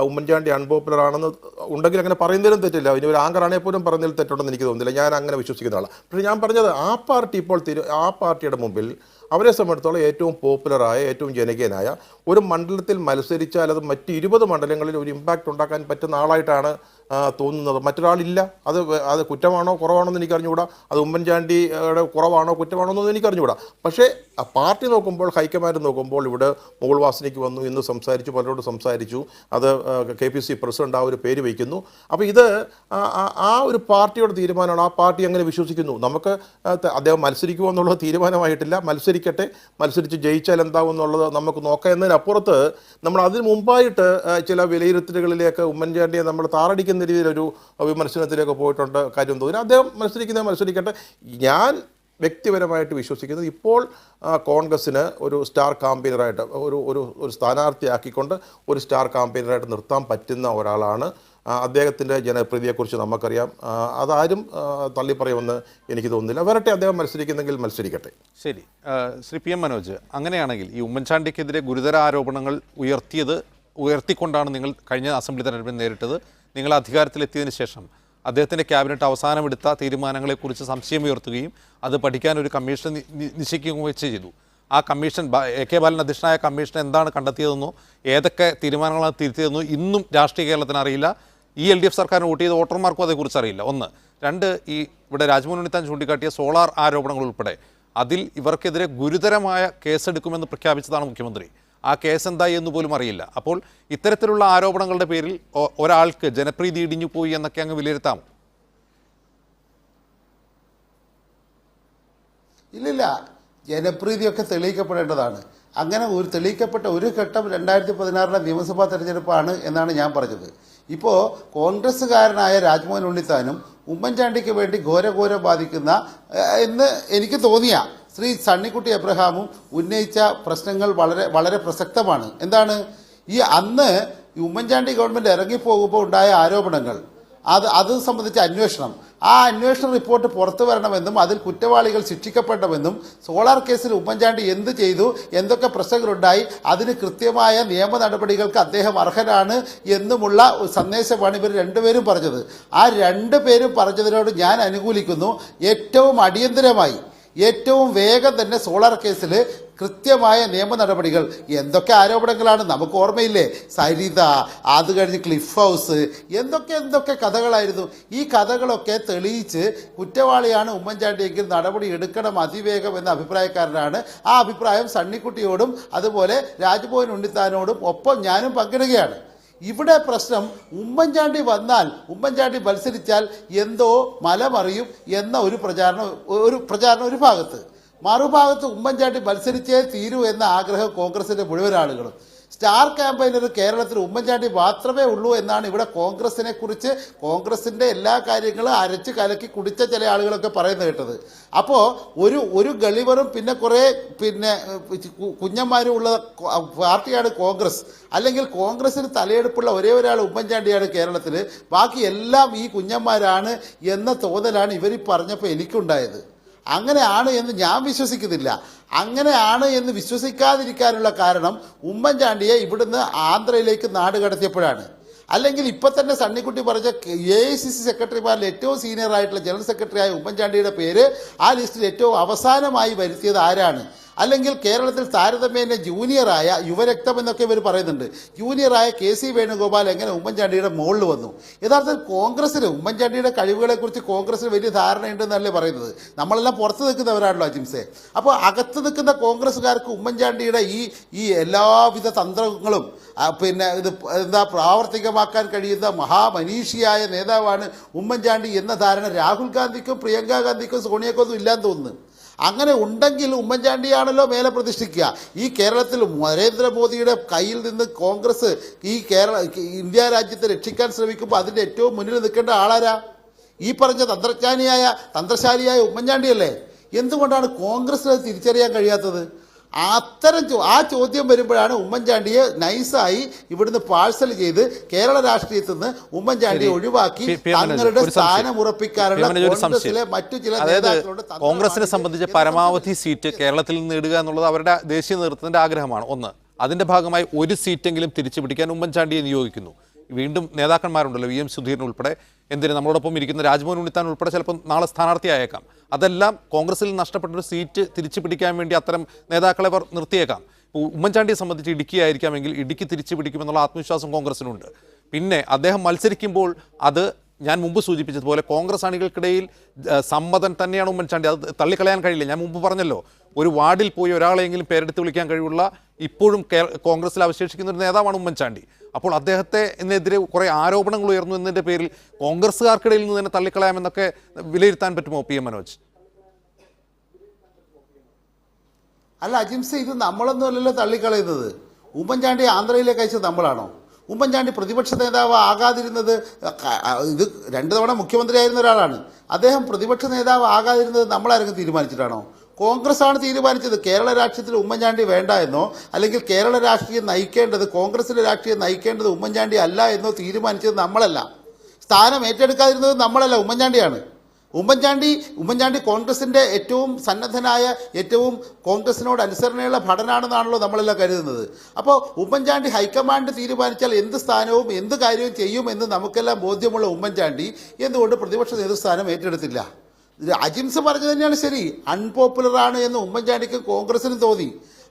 Speaker 3: ഉമ്മൻചാണ്ടി അൺപോപ്പുലർ ആണെന്ന് ഉണ്ടെങ്കിൽ അങ്ങനെ പറയുന്നതിലും തെറ്റില്ല. ഇനി ഒരു ആങ്കർ ആണെങ്കിൽ പോലും പറയുന്നതിൽ തെറ്റുണ്ടെന്ന് എനിക്ക് തോന്നുന്നില്ല. ഞാൻ അങ്ങനെ വിശ്വസിക്കുന്ന ആളാണ്. പക്ഷേ ഞാൻ പറഞ്ഞത് ആ പാർട്ടി ഇപ്പോൾ ആ പാർട്ടിയുടെ മുമ്പിൽ അവരെ സംബന്ധിച്ചിടത്തോളം ഏറ്റവും പോപ്പുലറായ, ഏറ്റവും ജനകീയനായ ഒരു മണ്ഡലത്തിൽ മത്സരിച്ചാൽ അത് മറ്റ് 20 മണ്ഡലങ്ങളിൽ ഒരു ഇമ്പാക്റ്റ് ഉണ്ടാക്കാൻ പറ്റുന്ന ആളായിട്ടാണ് തോന്നുന്നത്. മറ്റൊരാളില്ല. അത് കുറ്റമാണോ കുറവാണോ എന്ന് എനിക്ക് അറിഞ്ഞുകൂടാ. അത് ഉമ്മൻചാണ്ടിയുടെ കുറവാണോ കുറ്റമാണോ എന്നൊന്നും എനിക്ക് അറിഞ്ഞുകൂടാ. പക്ഷേ ആ പാർട്ടി നോക്കുമ്പോൾ, ഹൈക്കമാൻഡ് നോക്കുമ്പോൾ ഇവിടെ മുകുൾ വാസനിക്ക് വന്നു, ഇന്ന് സംസാരിച്ചു, പലരോട് സംസാരിച്ചു, അത് KPC പ്രസിഡന്റ് ആ ഒരു പേര് വയ്ക്കുന്നു. അപ്പോൾ ഇത് ആ ഒരു പാർട്ടിയുടെ തീരുമാനമാണ്. ആ പാർട്ടി അങ്ങനെ വിശ്വസിക്കുന്നു. നമുക്ക് അദ്ദേഹം മത്സരിക്കുമോ എന്നുള്ളത് തീരുമാനമായിട്ടില്ല. മത്സരിച്ച് ജയിച്ചാൽ എന്താവും എന്നുള്ളത് നമുക്ക് നോക്കാം. എന്നതിനപ്പുറത്ത് നമ്മൾ അതിന് മുമ്പായിട്ട് ചില വിലയിരുത്തലുകളിലേക്ക് ഉമ്മൻചാണ്ടിയെ നമ്മൾ താറടിക്കുന്ന രീതിയിലൊരു വിമർശനത്തിലേക്ക് പോയിട്ടുണ്ട്. കാര്യം തോന്നുന്നു അദ്ദേഹം മത്സരിക്കട്ടെ. ഞാൻ വ്യക്തിപരമായിട്ട് വിശ്വസിക്കുന്നത് ഇപ്പോൾ കോൺഗ്രസ്സിന് ഒരു സ്റ്റാർ കാമ്പയിനറായിട്ട് ഒരു സ്ഥാനാർത്ഥിയാക്കിക്കൊണ്ട് ഒരു സ്റ്റാർ കാമ്പയിനറായിട്ട് നിർത്താൻ പറ്റുന്ന ഒരാളാണ്. അദ്ദേഹത്തിൻ്റെ ജനപ്രീതിയെക്കുറിച്ച് നമുക്കറിയാം. അതാരും തള്ളിപ്പറയുമെന്ന് എനിക്ക് തോന്നുന്നില്ല. വരട്ടെ, അദ്ദേഹം മത്സരിക്കുന്നെങ്കിൽ മത്സരിക്കട്ടെ.
Speaker 1: ശരി, ശ്രീ PM മനോജ്, അങ്ങനെയാണെങ്കിൽ ഈ ഉമ്മൻചാണ്ടിക്കെതിരെ ഗുരുതര ആരോപണങ്ങൾ ഉയർത്തിക്കൊണ്ടാണ് നിങ്ങൾ കഴിഞ്ഞ അസംബ്ലി തെരഞ്ഞെടുപ്പിൽ നേരിട്ടത്. നിങ്ങൾ അധികാരത്തിലെത്തിയതിനു ശേഷം അദ്ദേഹത്തിൻ്റെ ക്യാബിനറ്റ് അവസാനമെടുത്ത തീരുമാനങ്ങളെക്കുറിച്ച് സംശയം ഉയർത്തുകയും അത് പഠിക്കാൻ ഒരു കമ്മീഷൻ നിശ്ചയിക്കുകയും ചെയ്തു. ആ കമ്മീഷൻ, AK ബാലൻ അധ്യക്ഷനായ കമ്മീഷൻ എന്താണ് കണ്ടെത്തിയതെന്നോ ഏതൊക്കെ തീരുമാനങ്ങളാണ് തിരുത്തിയതെന്നോ ഇന്നും രാഷ്ട്രീയ കേരളത്തിന് അറിയില്ല. ഈ LDF സർക്കാരിന് വോട്ട് ചെയ്ത വോട്ടർമാർക്കും അതേക്കുറിച്ച് അറിയില്ല. 1. 2, ഇവിടെ രാജ്മോഹൻ ഉണ്ണിത്താൻ ചൂണ്ടിക്കാട്ടിയ സോളാർ ആരോപണങ്ങൾ ഉൾപ്പെടെ അതിൽ ഇവർക്കെതിരെ ഗുരുതരമായ കേസെടുക്കുമെന്ന് പ്രഖ്യാപിച്ചതാണ് മുഖ്യമന്ത്രി. ആ കേസ് എന്തായി എന്ന് പോലും അറിയില്ല. അപ്പോൾ ഇത്തരത്തിലുള്ള ആരോപണങ്ങളുടെ പേരിൽ ഒരാൾക്ക് ജനപ്രീതി ഇടിഞ്ഞു പോയി എന്നൊക്കെ അങ്ങ് വിലയിരുത്താം?
Speaker 4: ഇല്ലില്ല, ജനപ്രീതിയൊക്കെ തെളിയിക്കപ്പെടേണ്ടതാണ്. അങ്ങനെ തെളിയിക്കപ്പെട്ട ഒരു ഘട്ടം 2016 നിയമസഭാ തെരഞ്ഞെടുപ്പാണ് എന്നാണ് ഞാൻ പറഞ്ഞത്. ഇപ്പോൾ കോൺഗ്രസ്സുകാരനായ രാജ്മോഹൻ ഉണ്ണിത്താനും ഉമ്മൻചാണ്ടിക്ക് വേണ്ടി ഘോര ബാധിക്കുന്ന എന്ന് എനിക്ക് തോന്നിയ ശ്രീ സണ്ണിക്കുട്ടി എബ്രഹാമും ഉന്നയിച്ച പ്രശ്നങ്ങൾ വളരെ പ്രസക്തമാണ്. എന്താണ് അന്ന് ഉമ്മൻചാണ്ടി ഗവൺമെൻറ് ഇറങ്ങിപ്പോകുമ്പോൾ ഉണ്ടായ ആരോപണങ്ങൾ, അത് സംബന്ധിച്ച അന്വേഷണം, ആ അന്വേഷണ റിപ്പോർട്ട് പുറത്തു വരണമെന്നും അതിൽ കുറ്റവാളികൾ ശിക്ഷിക്കപ്പെടണമെന്നും സോളാർ കേസിൽ ഉമ്മൻചാണ്ടി എന്ത് ചെയ്തു, എന്തൊക്കെ പ്രശ്നങ്ങളുണ്ടായി, അതിന് കൃത്യമായ നിയമ നടപടികൾക്ക് അദ്ദേഹം അർഹനാണ് എന്നുമുള്ള സന്ദേശമാണ് ഇവർ രണ്ടുപേരും പറഞ്ഞത്. ആ രണ്ടുപേരും പറഞ്ഞതിനോട് ഞാൻ അനുകൂലിക്കുന്നു. ഏറ്റവും അടിയന്തരമായി, ഏറ്റവും വേഗം തന്നെ സോളാർ കേസിൽ കൃത്യമായ നിയമ നടപടികൾ. എന്തൊക്കെ ആരോപണങ്ങളാണ് നമുക്ക് ഓർമ്മയില്ലേ? സരിത, അത് കഴിഞ്ഞ് ക്ലിഫ് ഹൗസ്, എന്തൊക്കെ കഥകളായിരുന്നു. ഈ കഥകളൊക്കെ തെളിയിച്ച് കുറ്റവാളിയാണ് ഉമ്മൻചാണ്ടിയെങ്കിൽ നടപടി എടുക്കണം അതിവേഗം എന്ന അഭിപ്രായക്കാരനാണ്. ആ അഭിപ്രായം സണ്ണിക്കുട്ടിയോടും അതുപോലെ രാജ്മോഹൻ ഉണ്ണിത്താനോടും ഒപ്പം ഞാനും പങ്കിടുകയാണ്. ഇവിടെ പ്രശ്നം ഉമ്മൻചാണ്ടി ഉമ്മൻചാണ്ടി മത്സരിച്ചാൽ എന്തോ മലമറിയും എന്ന ഒരു പ്രചാരണം ഒരു ഭാഗത്ത്, മറുഭാഗത്ത് ഉമ്മൻചാണ്ടി മത്സരിച്ചേ തീരൂ എന്ന ആഗ്രഹം കോൺഗ്രസിൻ്റെ മുഴുവൻ ആളുകളും. സ്റ്റാർ ക്യാമ്പയിനർ കേരളത്തിൽ ഉമ്മൻചാണ്ടി മാത്രമേ ഉള്ളൂ എന്നാണ് ഇവിടെ കോൺഗ്രസിനെ കുറിച്ച്, കോൺഗ്രസിൻ്റെ എല്ലാ കാര്യങ്ങളും അരച്ച് കലക്കി കുടിച്ച ചില ആളുകളൊക്കെ പറയുന്നത് കേട്ടത്. അപ്പോൾ ഒരു ഗളിവറും പിന്നെ കുറേ കുഞ്ഞന്മാരും ഉള്ള പാർട്ടിയാണ് കോൺഗ്രസ്. അല്ലെങ്കിൽ കോൺഗ്രസിന് തലയെടുപ്പുള്ള ഒരേ ഒരാൾ ഉമ്മൻചാണ്ടിയാണ് കേരളത്തിൽ, ബാക്കി എല്ലാം ഈ കുഞ്ഞന്മാരാണ് എന്ന തോന്നലാണ് ഇവർ പറഞ്ഞപ്പോൾ എനിക്കുണ്ടായത്. അങ്ങനെയാണ് എന്ന് ഞാൻ വിശ്വസിക്കുന്നില്ല. അങ്ങനെയാണ് എന്ന് വിശ്വസിക്കാതിരിക്കാനുള്ള കാരണം ഉമ്മൻചാണ്ടിയെ ഇവിടുന്ന് ആന്ധ്രയിലേക്ക് നാട് കടത്തിയപ്പോഴാണ്. അല്ലെങ്കിൽ ഇപ്പം തന്നെ സണ്ണിക്കുട്ടി പറഞ്ഞ AICC സെക്രട്ടറിമാരിൽ ഏറ്റവും സീനിയർ ആയിട്ടുള്ള ജനറൽ സെക്രട്ടറിയായ ഉമ്മൻചാണ്ടിയുടെ പേര് ആ ലിസ്റ്റിൽ ഏറ്റവും അവസാനമായി വരുത്തിയത് ആരാണ്? അല്ലെങ്കിൽ കേരളത്തിൽ താരതമ്യേന ജൂനിയറായ യുവരക്തം എന്നൊക്കെ ഇവർ പറയുന്നുണ്ട്, ജൂനിയറായ KC വേണുഗോപാൽ എങ്ങനെ ഉമ്മൻചാണ്ടിയുടെ മുകളിൽ വന്നു? യഥാർത്ഥത്തിൽ കോൺഗ്രസ്സിന് ഉമ്മൻചാണ്ടിയുടെ കഴിവുകളെക്കുറിച്ച് കോൺഗ്രസ്സിന് വലിയ ധാരണയുണ്ടെന്നല്ലേ പറയുന്നത്. നമ്മളെല്ലാം പുറത്ത് നിൽക്കുന്നവരാണല്ലോ അജിംസെ. അപ്പോൾ അകത്ത് നിൽക്കുന്ന കോൺഗ്രസ്സുകാർക്ക് ഉമ്മൻചാണ്ടിയുടെ ഈ എല്ലാവിധ തന്ത്രങ്ങളും പ്രാവർത്തികമാക്കാൻ കഴിയുന്ന മഹാമനീഷിയായ നേതാവാണ് ഉമ്മൻചാണ്ടി എന്ന ധാരണ രാഹുൽ ഗാന്ധിക്കും പ്രിയങ്ക ഗാന്ധിക്കും സോണിയക്കൊന്നും ഇല്ലാന്ന് തോന്നുന്നു. അങ്ങനെ ഉണ്ടെങ്കിൽ ഉമ്മൻചാണ്ടിയാണല്ലോ മേലെ പ്രതിഷ്ഠിക്കുക. ഈ കേരളത്തിൽ നരേന്ദ്രമോദിയുടെ കയ്യിൽ നിന്ന് കോൺഗ്രസ് ഈ ഇന്ത്യ രാജ്യത്തെ രക്ഷിക്കാൻ ശ്രമിക്കുമ്പോൾ അതിൻ്റെ ഏറ്റവും മുന്നിൽ നിൽക്കേണ്ട ആളാരാ? ഈ പറഞ്ഞ തന്ത്രശാലിയായ ഉമ്മൻചാണ്ടിയല്ലേ? എന്തുകൊണ്ടാണ് കോൺഗ്രസിന് അത് തിരിച്ചറിയാൻ കഴിയാത്തത്? ആ ചോദ്യം വരുമ്പോഴാണ് ഉമ്മൻചാണ്ടിയെ നൈസായി ഇവിടുന്ന് പാഴ്സൽ ചെയ്ത് കേരള രാഷ്ട്രീയത്തിൽ നിന്ന് ഉമ്മൻചാണ്ടിയെ ഒഴിവാക്കി തങ്ങളുടെ സ്ഥാനം ഉറപ്പിക്കാനുള്ള കോൺഗ്രസിലെ മറ്റു ചില നേതാക്കളുടെ
Speaker 1: കോൺഗ്രസിനെ സംബന്ധിച്ച് പരമാവധി സീറ്റ് കേരളത്തിൽ നിന്ന് നേടുക എന്നുള്ളത് അവരുടെ ദേശീയ നേതൃത്വത്തിന്റെ ആഗ്രഹമാണ്. ഒന്ന്, അതിന്റെ ഭാഗമായി ഒരു സീറ്റെങ്കിലും തിരിച്ചു പിടിക്കാൻ ഉമ്മൻചാണ്ടിയെ നിയോഗിക്കുന്നു. വീണ്ടും നേതാക്കന്മാരുണ്ടല്ലോ, വി എം സുധീരൻ ഉൾപ്പെടെ, എന്തിന് നമ്മളോടൊപ്പം ഇരിക്കുന്ന രാജ്മോഹൻ ഉണ്ണിത്താൻ ഉൾപ്പെടെ ചിലപ്പോൾ നാളെ സ്ഥാനാർത്ഥിയായേക്കാം. അതെല്ലാം കോൺഗ്രസിൽ നഷ്ടപ്പെട്ടൊരു സീറ്റ് തിരിച്ചു പിടിക്കാൻ വേണ്ടി അത്തരം നേതാക്കളെ അവർ നിർത്തിയേക്കാം. ഉമ്മൻചാണ്ടിയെ സംബന്ധിച്ച് ഇടുക്കി ആയിരിക്കാമെങ്കിൽ ഇടുക്കി തിരിച്ചു പിടിക്കുമെന്നുള്ള ആത്മവിശ്വാസം കോൺഗ്രസിനുണ്ട്. പിന്നെ അദ്ദേഹം മത്സരിക്കുമ്പോൾ അത് ഞാൻ മുമ്പ് സൂചിപ്പിച്ചതുപോലെ കോൺഗ്രസ് അണികൾക്കിടയിൽ സമ്മതൻ തന്നെയാണ് ഉമ്മൻചാണ്ടി. അത് തള്ളിക്കളയാൻ കഴിയില്ല. ഞാൻ മുമ്പ് പറഞ്ഞല്ലോ, ഒരു വാർഡിൽ പോയി ഒരാളെങ്കിലും പേരെടുത്ത് വിളിക്കാൻ കഴിവുള്ള ഇപ്പോഴും കോൺഗ്രസിൽ അവശേഷിക്കുന്ന ഒരു നേതാവാണ് ഉമ്മൻചാണ്ടി. അപ്പോൾ അദ്ദേഹത്തിനെതിരെ കുറേ ആരോപണങ്ങൾ ഉയർന്നു എന്നതിൻ്റെ പേരിൽ കോൺഗ്രസ്സുകാർക്കിടയിൽ നിന്ന് തന്നെ തള്ളിക്കളയാമെന്നൊക്കെ വിലയിരുത്താൻ പറ്റുമോ പി എം മനോജ്?
Speaker 4: അല്ല അജിംസ, ഇത് നമ്മളൊന്നുമല്ലല്ലോ തള്ളിക്കളയുന്നത്. ഉമ്മൻചാണ്ടി ആന്ധ്രയിലേക്ക് അയച്ചത് നമ്മളാണോ? ഉമ്മൻചാണ്ടി പ്രതിപക്ഷ നേതാവ് ആകാതിരുന്നത്, ഇത് 2 തവണ മുഖ്യമന്ത്രിയായിരുന്ന ഒരാളാണ്. അദ്ദേഹം പ്രതിപക്ഷ നേതാവ് ആകാതിരുന്നത് നമ്മളാരെങ്കിലും തീരുമാനിച്ചിട്ടാണോ? കോൺഗ്രസ് ആണ് തീരുമാനിച്ചത്. കേരള രാഷ്ട്രീയത്തിൽ ഉമ്മൻചാണ്ടി വേണ്ട എന്നോ അല്ലെങ്കിൽ കേരള രാഷ്ട്രീയം നയിക്കേണ്ടത്, കോൺഗ്രസിന്റെ രാഷ്ട്രീയം നയിക്കേണ്ടത് ഉമ്മൻചാണ്ടി അല്ല എന്നോ തീരുമാനിച്ചത് നമ്മളല്ല. സ്ഥാനം ഏറ്റെടുക്കാതിരുന്നത് നമ്മളല്ല, ഉമ്മൻചാണ്ടിയാണ്. ഉമ്മൻചാണ്ടി കോൺഗ്രസിന്റെ ഏറ്റവും സന്നദ്ധനായ, ഏറ്റവും കോൺഗ്രസിനോട് അനുസരണയുള്ള ഭടനാണെന്നാണല്ലോ നമ്മളെല്ലാം കരുതുന്നത്. അപ്പോൾ ഉമ്മൻചാണ്ടി ഹൈക്കമാൻഡ് തീരുമാനിച്ചാൽ എന്ത് സ്ഥാനവും എന്ത് കാര്യവും ചെയ്യുമെന്ന് നമുക്കെല്ലാം ബോധ്യമുള്ള ഉമ്മൻചാണ്ടി എന്തുകൊണ്ട് പ്രതിപക്ഷ നേതൃസ്ഥാനം ഏറ്റെടുത്തില്ല? അജിംസ് പറഞ്ഞത് തന്നെയാണ് ശരി. അൺപോപ്പുലറാണ് എന്ന് ഉമ്മൻചാണ്ടിക്കും കോൺഗ്രസിനും തോന്നി.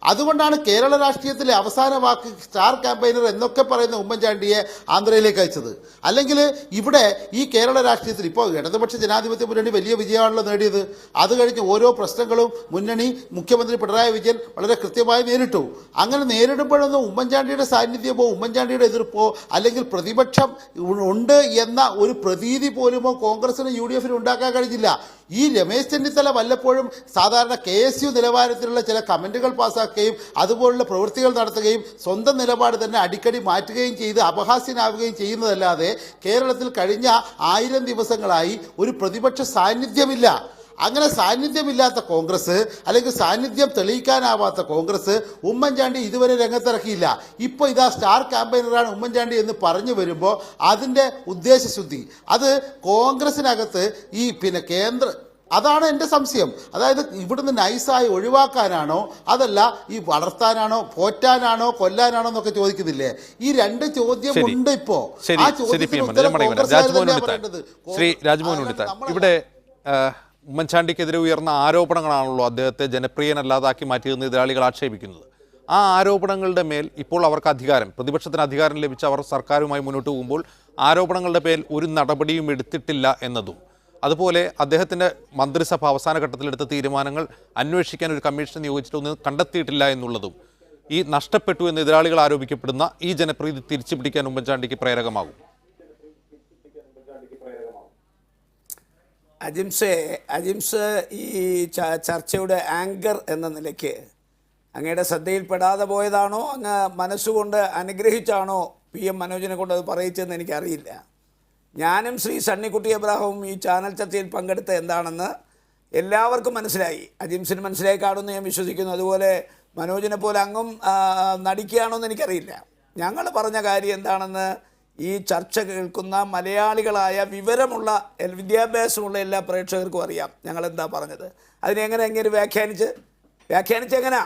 Speaker 4: അതുകൊണ്ടാണ് കേരള രാഷ്ട്രീയത്തിലെ അവസാന വാക്ക് സ്റ്റാർ ക്യാമ്പയിനർ എന്നൊക്കെ പറയുന്ന ഉമ്മൻചാണ്ടിയെ ആന്ധ്രയിലേക്ക് അയച്ചത്. അല്ലെങ്കിൽ ഇവിടെ ഈ കേരള രാഷ്ട്രീയത്തിൽ ഇപ്പോൾ ഇടതുപക്ഷ ജനാധിപത്യ മുന്നണി വലിയ വിജയമാണല്ലോ നേടിയത്. അത് കഴിഞ്ഞ് ഓരോ പ്രശ്നങ്ങളും മുഖ്യമന്ത്രി പിണറായി വിജയൻ വളരെ കൃത്യമായി നേരിട്ടു. അങ്ങനെ നേരിടുമ്പോഴൊന്നും ഉമ്മൻചാണ്ടിയുടെ സാന്നിധ്യമോ ഉമ്മൻചാണ്ടിയുടെ എതിർപ്പോ അല്ലെങ്കിൽ പ്രതിപക്ഷം ഉണ്ട് എന്ന ഒരു പ്രതീതി പോലുമോ കോൺഗ്രസിനും UDF ഉണ്ടാക്കാൻ കഴിഞ്ഞില്ല. ഈ രമേശ് ചെന്നിത്തല വല്ലപ്പോഴും സാധാരണ KSU നിലവാരത്തിലുള്ള ചില കമൻറ്റുകൾ പാസ്സാക്കുകയും അതുപോലുള്ള പ്രവൃത്തികൾ നടത്തുകയും സ്വന്തം നിലപാട് തന്നെ അടിക്കടി മാറ്റുകയും ചെയ്ത് അപഹാസ്യനാവുകയും ചെയ്യുന്നതല്ലാതെ കേരളത്തിൽ കഴിഞ്ഞ 1000 ദിവസങ്ങളായി ഒരു പ്രതിപക്ഷ സാന്നിധ്യമില്ല. അങ്ങനെ സാന്നിധ്യമില്ലാത്ത കോൺഗ്രസ്, അല്ലെങ്കിൽ സാന്നിധ്യം തെളിയിക്കാനാവാത്ത കോൺഗ്രസ് ഉമ്മൻചാണ്ടി ഇതുവരെ രംഗത്തിറക്കിയില്ല. ഇപ്പോൾ ഇതാ സ്റ്റാർ ക്യാമ്പയിനറാണ് ഉമ്മൻചാണ്ടി എന്ന് പറഞ്ഞു വരുമ്പോൾ അതിൻ്റെ ഉദ്ദേശശുദ്ധി അത് കോൺഗ്രസിനകത്ത് അതാണ് എൻ്റെ സംശയം. അതായത് ഇവിടുന്ന് നൈസായി ഒഴിവാക്കാനാണോ അതല്ല ഈ വളർത്താനാണോ പോറ്റാനാണോ കൊല്ലാനാണോ എന്നൊക്കെ ചോദിക്കുന്നില്ലേ? ഈ 2 ചോദ്യമുണ്ട് ഇപ്പോൾ. ആ
Speaker 1: ശ്രീ രാജ്മോഹൻ ഉണ്ണിത്താൻ, ഇവിടെ ഉമ്മൻചാണ്ടിക്കെതിരെ ഉയർന്ന ആരോപണങ്ങളാണല്ലോ അദ്ദേഹത്തെ ജനപ്രിയനല്ലാതാക്കി മാറ്റിയതെന്ന് എതിരാളികൾ ആക്ഷേപിക്കുന്നത്. ആ ആരോപണങ്ങളുടെ മേൽ ഇപ്പോൾ അവർക്ക് പ്രതിപക്ഷത്തിന് അധികാരം ലഭിച്ച അവർ സർക്കാരുമായി മുന്നോട്ട് പോകുമ്പോൾ ആരോപണങ്ങളുടെ പേരിൽ ഒരു നടപടിയും എടുത്തിട്ടില്ല എന്നതും, അതുപോലെ അദ്ദേഹത്തിൻ്റെ മന്ത്രിസഭ അവസാന ഘട്ടത്തിലെടുത്ത തീരുമാനങ്ങൾ അന്വേഷിക്കാൻ ഒരു കമ്മീഷൻ നിയോഗിച്ചിട്ടൊന്നും കണ്ടെത്തിയിട്ടില്ല എന്നുള്ളതും ഈ നഷ്ടപ്പെട്ടു എന്ന് എതിരാളികൾ ആരോപിക്കപ്പെടുന്ന ഈ ജനപ്രീതി തിരിച്ചു പിടിക്കാൻ ഉമ്മൻചാണ്ടിക്ക് പ്രേരകമാകും.
Speaker 2: അജിംസ് ഈ ചർച്ചയുടെ ആങ്കർ എന്ന നിലയ്ക്ക് അങ്ങയുടെ ശ്രദ്ധയിൽപ്പെടാതെ പോയതാണോ, അങ്ങ് മനസ്സുകൊണ്ട് അനുഗ്രഹിച്ചാണോ PM മനോജിനെ കൊണ്ട് അത് പറയിച്ചതെന്ന് എനിക്കറിയില്ല. ഞാനും ശ്രീ സണ്ണിക്കുട്ടി എബ്രാഹിമും ഈ ചാനൽ ചർച്ചയിൽ പങ്കെടുത്ത എന്താണെന്ന് എല്ലാവർക്കും മനസ്സിലായി. അജിംസിന് മനസ്സിലായി കാണുമെന്ന് ഞാൻ വിശ്വസിക്കുന്നു. അതുപോലെ മനോജിനെ പോലെ അങ്ങും നടിക്കുകയാണോ എന്ന് എനിക്കറിയില്ല. ഞങ്ങൾ പറഞ്ഞ കാര്യം എന്താണെന്ന് ഈ ചർച്ച കേൾക്കുന്ന മലയാളികളായ വിവരമുള്ള വിദ്യാഭ്യാസമുള്ള എല്ലാ പ്രേക്ഷകർക്കും അറിയാം ഞങ്ങളെന്താ പറഞ്ഞത്. അതിനെങ്ങനെ എങ്ങനെ വ്യാഖ്യാനിച്ചെങ്ങനെയാ?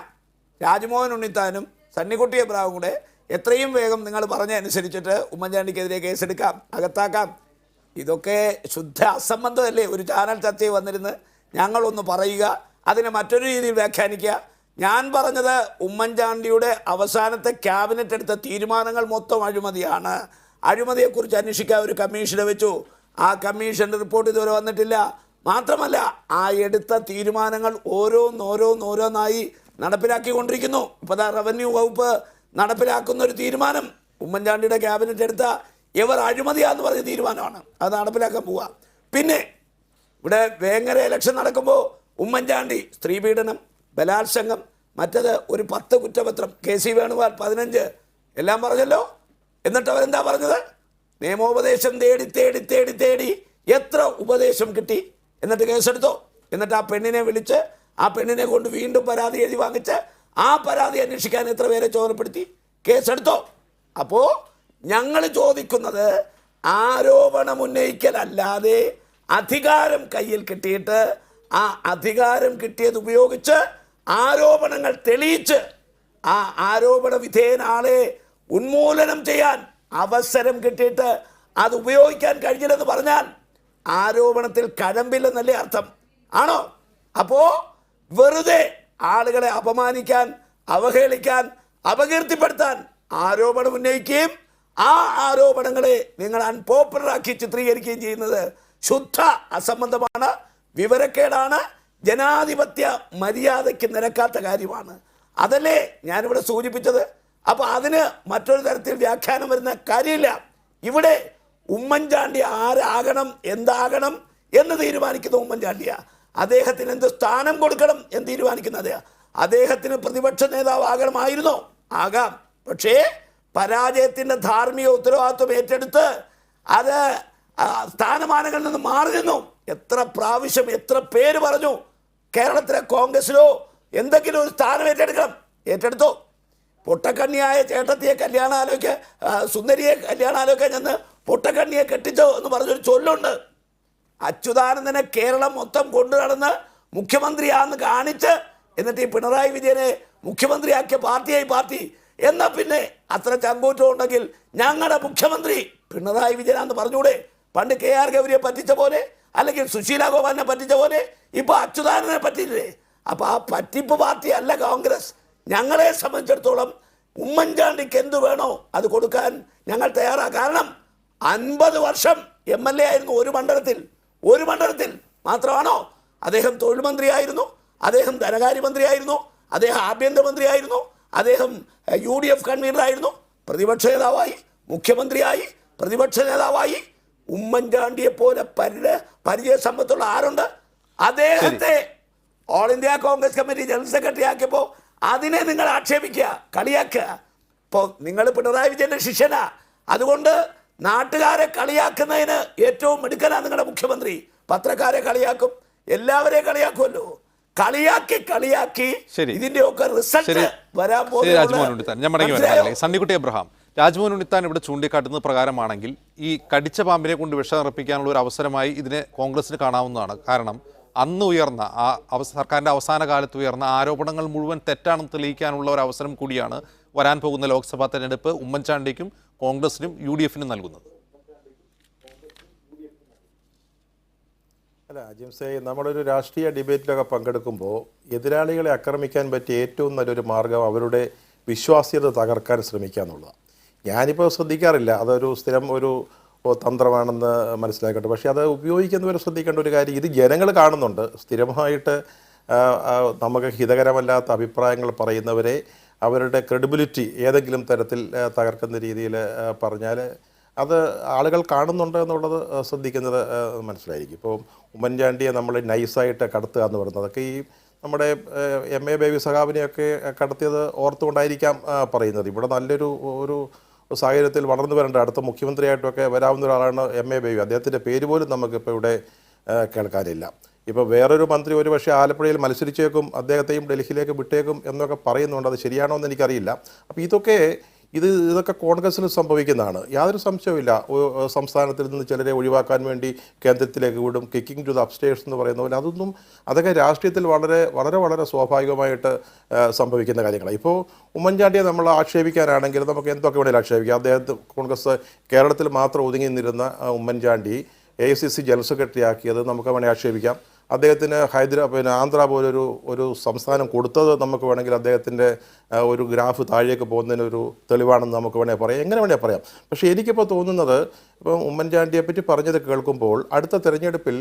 Speaker 2: രാജ്മോഹൻ ഉണ്ണിത്താനും സണ്ണിക്കുട്ടി എബ്രാഹിമും കൂടെ എത്രയും വേഗം നിങ്ങൾ പറഞ്ഞ അനുസരിച്ചിട്ട് ഉമ്മൻചാണ്ടിക്കെതിരെ കേസെടുക്കാം, അകത്താക്കാം. ഇതൊക്കെ ശുദ്ധ അസംബന്ധമല്ലേ? ഒരു ചാനൽ ചർച്ചയിൽ വന്നിരുന്ന് ഞങ്ങളൊന്ന് പറയുക, അതിനെ മറ്റൊരു രീതിയിൽ വ്യാഖ്യാനിക്കുക. ഞാൻ പറഞ്ഞത് ഉമ്മൻചാണ്ടിയുടെ അവസാനത്തെ ക്യാബിനറ്റ് എടുത്ത തീരുമാനങ്ങൾ മൊത്തം അഴിമതിയാണ്. അഴിമതിയെക്കുറിച്ച് അന്വേഷിക്കാൻ ഒരു കമ്മീഷനെ വെച്ചു. ആ കമ്മീഷൻ്റെ റിപ്പോർട്ട് ഇതുവരെ വന്നിട്ടില്ല. മാത്രമല്ല ആ എടുത്ത തീരുമാനങ്ങൾ ഓരോന്നായി നടപ്പിലാക്കിക്കൊണ്ടിരിക്കുന്നു. ഇപ്പോൾ റവന്യൂ വകുപ്പ് നടപ്പിലാക്കുന്ന ഒരു തീരുമാനം ഉമ്മൻചാണ്ടിയുടെ ക്യാബിനറ്റ് എടുത്ത അഴിമതിയാന്ന് പറഞ്ഞ തീരുമാനമാണ്. അത് നടപ്പിലാക്കാൻ പോവുക. പിന്നെ ഇവിടെ വേങ്ങര ഇലക്ഷൻ നടക്കുമ്പോൾ ഉമ്മൻചാണ്ടി സ്ത്രീപീഡനം, ബലാത്സംഗം, മറ്റത് ഒരു 10 കുറ്റപത്രം, KC വേണുഗോപാൽ 15, എല്ലാം പറഞ്ഞല്ലോ. എന്നിട്ട് അവരെന്താ പറഞ്ഞത്? നിയമോപദേശം തേടി തേടി തേടി തേടി എത്ര ഉപദേശം കിട്ടി, എന്നിട്ട് കേസെടുത്തോ. എന്നിട്ട് ആ പെണ്ണിനെ വിളിച്ച് ആ പെണ്ണിനെ കൊണ്ട് വീണ്ടും പരാതി എഴുതി വാങ്ങിച്ച് ആ പരാതി അന്വേഷിക്കാൻ എത്ര പേരെ ചുമതലപ്പെടുത്തി, കേസെടുത്തോ. അപ്പോൾ ഞങ്ങൾ ചോദിക്കുന്നത് ആരോപണം ഉന്നയിക്കലല്ലാതെ അധികാരം കയ്യിൽ കിട്ടിയിട്ട് ആ അധികാരം കിട്ടിയത് ഉപയോഗിച്ച് ആരോപണങ്ങൾ തെളിയിച്ച് ആ ആരോപണ വിധേയന ആളെ ഉന്മൂലനം ചെയ്യാൻ അവസരം കിട്ടിയിട്ട് അത് ഉപയോഗിക്കാൻ കഴിഞ്ഞില്ലെന്ന് പറഞ്ഞാൽ ആരോപണത്തിൽ കഴമ്പില്ലെന്നല്ലേ അർത്ഥം? ആണോ? അപ്പോൾ വെറുതെ ആളുകളെ അപമാനിക്കാൻ, അവഹേളിക്കാൻ, അപകീർത്തിപ്പെടുത്താൻ ആരോപണം ഉന്നയിക്കുകയും ആ ആരോപണങ്ങളെ നിങ്ങൾ അൺപോപ്പുലറാക്കി ചിത്രീകരിക്കുകയും ചെയ്യുന്നത് ശുദ്ധ അസംബന്ധമാണ്, വിവരക്കേടാണ്, ജനാധിപത്യ മര്യാദയ്ക്ക് നിരക്കാത്ത കാര്യമാണ്. അതല്ലേ ഞാനിവിടെ സൂചിപ്പിച്ചത്. അപ്പോൾ അതിന് മറ്റൊരു തരത്തിൽ വ്യാഖ്യാനം വരുന്ന കാര്യമില്ല. ഇവിടെ ഉമ്മൻചാണ്ടി ആരാകണം, എന്താകണം എന്ന് തീരുമാനിക്കുന്ന ഉമ്മൻചാണ്ടിയാ. അദ്ദേഹത്തിന് എന്ത് സ്ഥാനം കൊടുക്കണം എന്ന് തീരുമാനിക്കുന്നത് അദ്ദേഹത്തിന് പ്രതിപക്ഷ നേതാവ് ആകണമായിരുന്നോ? ആകാം. പക്ഷേ പരാജയത്തിൻ്റെ ധാർമ്മിക ഉത്തരവാദിത്വം ഏറ്റെടുത്ത് അത് സ്ഥാനമാനങ്ങളിൽ നിന്ന് മാറി നിന്നു. എത്ര പ്രാവശ്യം എത്ര പേര് പറഞ്ഞു കേരളത്തിലെ കോൺഗ്രസിലോ എന്തെങ്കിലും ഒരു സ്ഥാനം ഏറ്റെടുത്തോ. പൊട്ടക്കണ്ണിയായ ചേട്ടത്തിയെ കല്യാണാലോചിക്ക, സുന്ദരിയെ കല്യാണാലോചിക്കാൻ ചെന്ന് പൊട്ടക്കണ്ണിയെ കെട്ടിച്ചോ എന്ന് പറഞ്ഞൊരു ചൊല്ലുണ്ട്. അച്യുതാനന്ദനെ കേരളം മൊത്തം കൊണ്ടു നടന്ന് മുഖ്യമന്ത്രിയാണെന്ന് കാണിച്ച് എന്നിട്ട് ഈ പിണറായി വിജയനെ മുഖ്യമന്ത്രിയാക്കിയ പാർട്ടി എന്നാൽ പിന്നെ അത്ര ചങ്കൂറ്റം ഉണ്ടെങ്കിൽ ഞങ്ങളുടെ മുഖ്യമന്ത്രി പിണറായി വിജയനാണെന്ന് പറഞ്ഞൂടെ? പണ്ട് KR ഗൗരിയെ പറ്റിച്ച പോലെ, അല്ലെങ്കിൽ സുശീല ഗോപാലിനെ പറ്റിച്ച പോലെ ഇപ്പോൾ അച്യുതാനന്ദനെ പറ്റിയില്ലേ? അപ്പോൾ ആ പറ്റിപ്പ് പാർട്ടി അല്ല കോൺഗ്രസ്. ഞങ്ങളെ സംബന്ധിച്ചിടത്തോളം ഉമ്മൻചാണ്ടിക്ക് എന്തു വേണോ അത് കൊടുക്കാൻ ഞങ്ങൾ തയ്യാറാണ്. കാരണം 50 വർഷം MLA ആയിരുന്നു ഒരു മണ്ഡലത്തിൽ മാത്രമാണോ? അദ്ദേഹം തൊഴിൽ മന്ത്രിയായിരുന്നു, അദ്ദേഹം ധനകാര്യമന്ത്രിയായിരുന്നു, അദ്ദേഹം ആഭ്യന്തരമന്ത്രിയായിരുന്നു, അദ്ദേഹം UDF കൺവീനറായിരുന്നു, പ്രതിപക്ഷ നേതാവായി, മുഖ്യമന്ത്രിയായി, പ്രതിപക്ഷ നേതാവായി. ഉമ്മൻചാണ്ടിയെ പോലെ പരിചയ സമ്പത്തുള്ള ആരുണ്ട്? അദ്ദേഹത്തെ all India Congress committee general secretary ആക്കിയപ്പോൾ അതിനെ നിങ്ങൾ ആക്ഷേപിക്കുക, കളിയാക്കുക. ഇപ്പോൾ നിങ്ങൾ പിണറായി വിജയൻ്റെ ശിഷ്യനാ, അതുകൊണ്ട് നാട്ടുകാരെ കളിയാക്കുന്നതിന് ഏറ്റവും മിടുക്കനാണ് നിങ്ങളുടെ മുഖ്യമന്ത്രി. പത്രക്കാരെ കളിയാക്കും, എല്ലാവരെയും കളിയാക്കുമല്ലോ. കളിയാക്കി ഇതിന്റെയൊക്കെ റിസൾട്ട് വരാൻ പോകുന്നത്.
Speaker 1: സണ്ണിക്കുട്ടി എബ്രഹാം, രാജ്മോഹൻ ഉണ്ണിത്താൻ ഇവിടെ ചൂണ്ടിക്കാട്ടുന്നത് പ്രകാരമാണെങ്കിൽ ഈ കടിച്ച പാമ്പിനെ കൊണ്ട് വിഷനിറപ്പിക്കാനുള്ള ഒരു അവസരമായി ഇതിനെ കോൺഗ്രസിന് കാണാവുന്നതാണ്. കാരണം അന്ന് ഉയർന്ന സർക്കാരിൻ്റെ അവസാന കാലത്ത് ഉയർന്ന ആരോപണങ്ങൾ മുഴുവൻ തെറ്റാണെന്ന് തെളിയിക്കാനുള്ള ഒരു അവസരം കൂടിയാണ് വരാൻ പോകുന്ന ലോക്സഭാ തെരഞ്ഞെടുപ്പ് ഉമ്മൻചാണ്ടിക്കും കോൺഗ്രസിനും UDFനും നൽകുന്നത്.
Speaker 3: അല്ല ജിംസേ, നമ്മളൊരു രാഷ്ട്രീയ ഡിബേറ്റിലൊക്കെ പങ്കെടുക്കുമ്പോൾ എതിരാളികളെ ആക്രമിക്കാൻ പറ്റിയ ഏറ്റവും നല്ലൊരു മാർഗം അവരുടെ വിശ്വാസ്യത തകർക്കാൻ ശ്രമിക്കുക എന്നുള്ളതാണ്. ഞാനിപ്പോൾ ശ്രദ്ധിക്കാറില്ല, അതൊരു സ്ഥിരം ഒരു തന്ത്രമാണെന്ന് മനസ്സിലാക്കട്ടെ. പക്ഷേ അത് ഉപയോഗിക്കുന്നവരെ ശ്രദ്ധിക്കേണ്ട ഒരു കാര്യം, ഇത് ജനങ്ങൾ കാണുന്നുണ്ട്. സ്ഥിരമായിട്ട് നമുക്ക് ഹിതകരമല്ലാത്ത അഭിപ്രായങ്ങൾ പറയുന്നവരെ അവരുടെ ക്രെഡിബിലിറ്റി ഏതെങ്കിലും തരത്തിൽ തകർക്കുന്ന രീതിയിൽ പറഞ്ഞാൽ അത് ആളുകൾ കാണുന്നുണ്ട് എന്നുള്ളത് ശ്രദ്ധിക്കുന്നത് മനസ്സിലായിരിക്കും. ഇപ്പോൾ ഉമ്മൻചാണ്ടിയെ നമ്മൾ നൈസായിട്ട് കടത്തുക എന്ന് പറയുന്നത്, അതൊക്കെ ഈ നമ്മുടെ MA ബേബി സഖാവിനെയൊക്കെ കടത്തിയത് ഓർത്തുകൊണ്ടായിരിക്കാം പറയുന്നത്. ഇവിടെ നല്ലൊരു സാഹചര്യത്തിൽ വളർന്നു വരേണ്ട അടുത്ത മുഖ്യമന്ത്രിയായിട്ടൊക്കെ വരാവുന്ന ഒരാളാണ് MA ബേബി. അദ്ദേഹത്തിൻ്റെ പേര് പോലും നമുക്കിപ്പോൾ ഇവിടെ കേൾക്കാനില്ല. ഇപ്പോൾ വേറൊരു മന്ത്രി ഒരു പക്ഷേ ആലപ്പുഴയിൽ മത്സരിച്ചേക്കും, അദ്ദേഹത്തെയും ഡൽഹിയിലേക്ക് വിട്ടേക്കും എന്നൊക്കെ പറയുന്നുണ്ട്. അത് ശരിയാണോ എന്ന് എനിക്കറിയില്ല. അപ്പോൾ ഇതൊക്കെ കോൺഗ്രസ്സിന് സംഭവിക്കുന്നതാണ്, യാതൊരു സംശയവുമില്ല. സംസ്ഥാനത്തിൽ നിന്ന് ചിലരെ ഒഴിവാക്കാൻ വേണ്ടി കേന്ദ്രത്തിലേക്ക് വിടും, കിക്കിംഗ് ടു ദ അപ്സ്റ്റേഴ്സ് എന്ന് പറയുന്ന പോലെ. അതൊക്കെ രാഷ്ട്രീയത്തിൽ വളരെ വളരെ വളരെ സ്വാഭാവികമായിട്ട് സംഭവിക്കുന്ന കാര്യങ്ങളാണ്. ഇപ്പോൾ ഉമ്മൻചാണ്ടിയെ നമ്മൾ ആക്ഷേപിക്കാനാണെങ്കിൽ നമുക്ക് എന്തൊക്കെ വേണമെങ്കിലും ആക്ഷേപിക്കാം. അദ്ദേഹത്തെ കോൺഗ്രസ് കേരളത്തിൽ മാത്രം ഒതുങ്ങി നിന്നിരുന്ന ഉമ്മൻചാണ്ടി AICC ജനറൽ സെക്രട്ടറി ആക്കിയത് നമുക്ക് വേണമെങ്കിൽ ആക്ഷേപിക്കാം. അദ്ദേഹത്തിന് ആന്ധ്ര പോലൊരു സംസ്ഥാനം കൊടുത്തത് നമുക്ക് വേണമെങ്കിൽ അദ്ദേഹത്തിൻ്റെ ഒരു ഗ്രാഫ് താഴേക്ക് പോകുന്നതിനൊരു തെളിവാണെന്ന് നമുക്ക് വേണമെങ്കിൽ പറയാം, എങ്ങനെ വേണമെങ്കിൽ പറയാം. പക്ഷേ എനിക്കിപ്പോൾ തോന്നുന്നത് ഇപ്പം ഉമ്മൻചാണ്ടിയെ പറ്റി പറഞ്ഞത് കേൾക്കുമ്പോൾ അടുത്ത തെരഞ്ഞെടുപ്പിൽ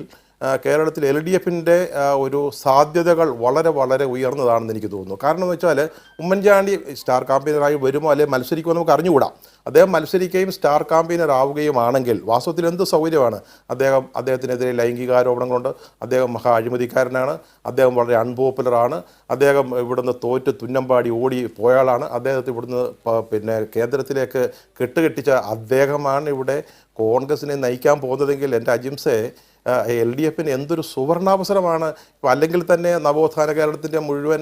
Speaker 3: കേരളത്തിൽ LDFിൻ്റെ ഒരു സാധ്യതകൾ വളരെ വളരെ ഉയർന്നതാണെന്ന് എനിക്ക് തോന്നുന്നു. കാരണം എന്ന് വെച്ചാൽ ഉമ്മൻചാണ്ടി സ്റ്റാർ ക്യാമ്പയിനറായി വരുമോ അല്ലെങ്കിൽ മത്സരിക്കുമോ നമുക്ക് അറിഞ്ഞുകൂടാം. അദ്ദേഹം മത്സരിക്കുകയും സ്റ്റാർ ക്യാമ്പയിനർ ആവുകയുമാണെങ്കിൽ വാസ്തവത്തിൽ എന്ത് സൗകര്യമാണ്. അദ്ദേഹത്തിനെതിരെ ലൈംഗികാരോപണങ്ങളുണ്ട്, അദ്ദേഹം മഹാ അഴിമതിക്കാരനാണ്, അദ്ദേഹം വളരെ അൺപോപ്പുലറാണ്, അദ്ദേഹം ഇവിടുന്ന് തോറ്റ് തുന്നമ്പാടി ഓടി പോയാളാണ്, അദ്ദേഹത്തെ ഇവിടുന്ന് പിന്നെ കേന്ദ്രത്തിലേക്ക് കെട്ടുകെട്ടിച്ച അദ്ദേഹമാണ് ഇവിടെ കോൺഗ്രസിനെ നയിക്കാൻ പോകുന്നതെങ്കിൽ എൻ്റെ അജിംസെ LDFിന് എന്തൊരു സുവർണാവസരമാണ്. ഇപ്പോൾ അല്ലെങ്കിൽ തന്നെ നവോത്ഥാന കേരളത്തിൻ്റെ മുഴുവൻ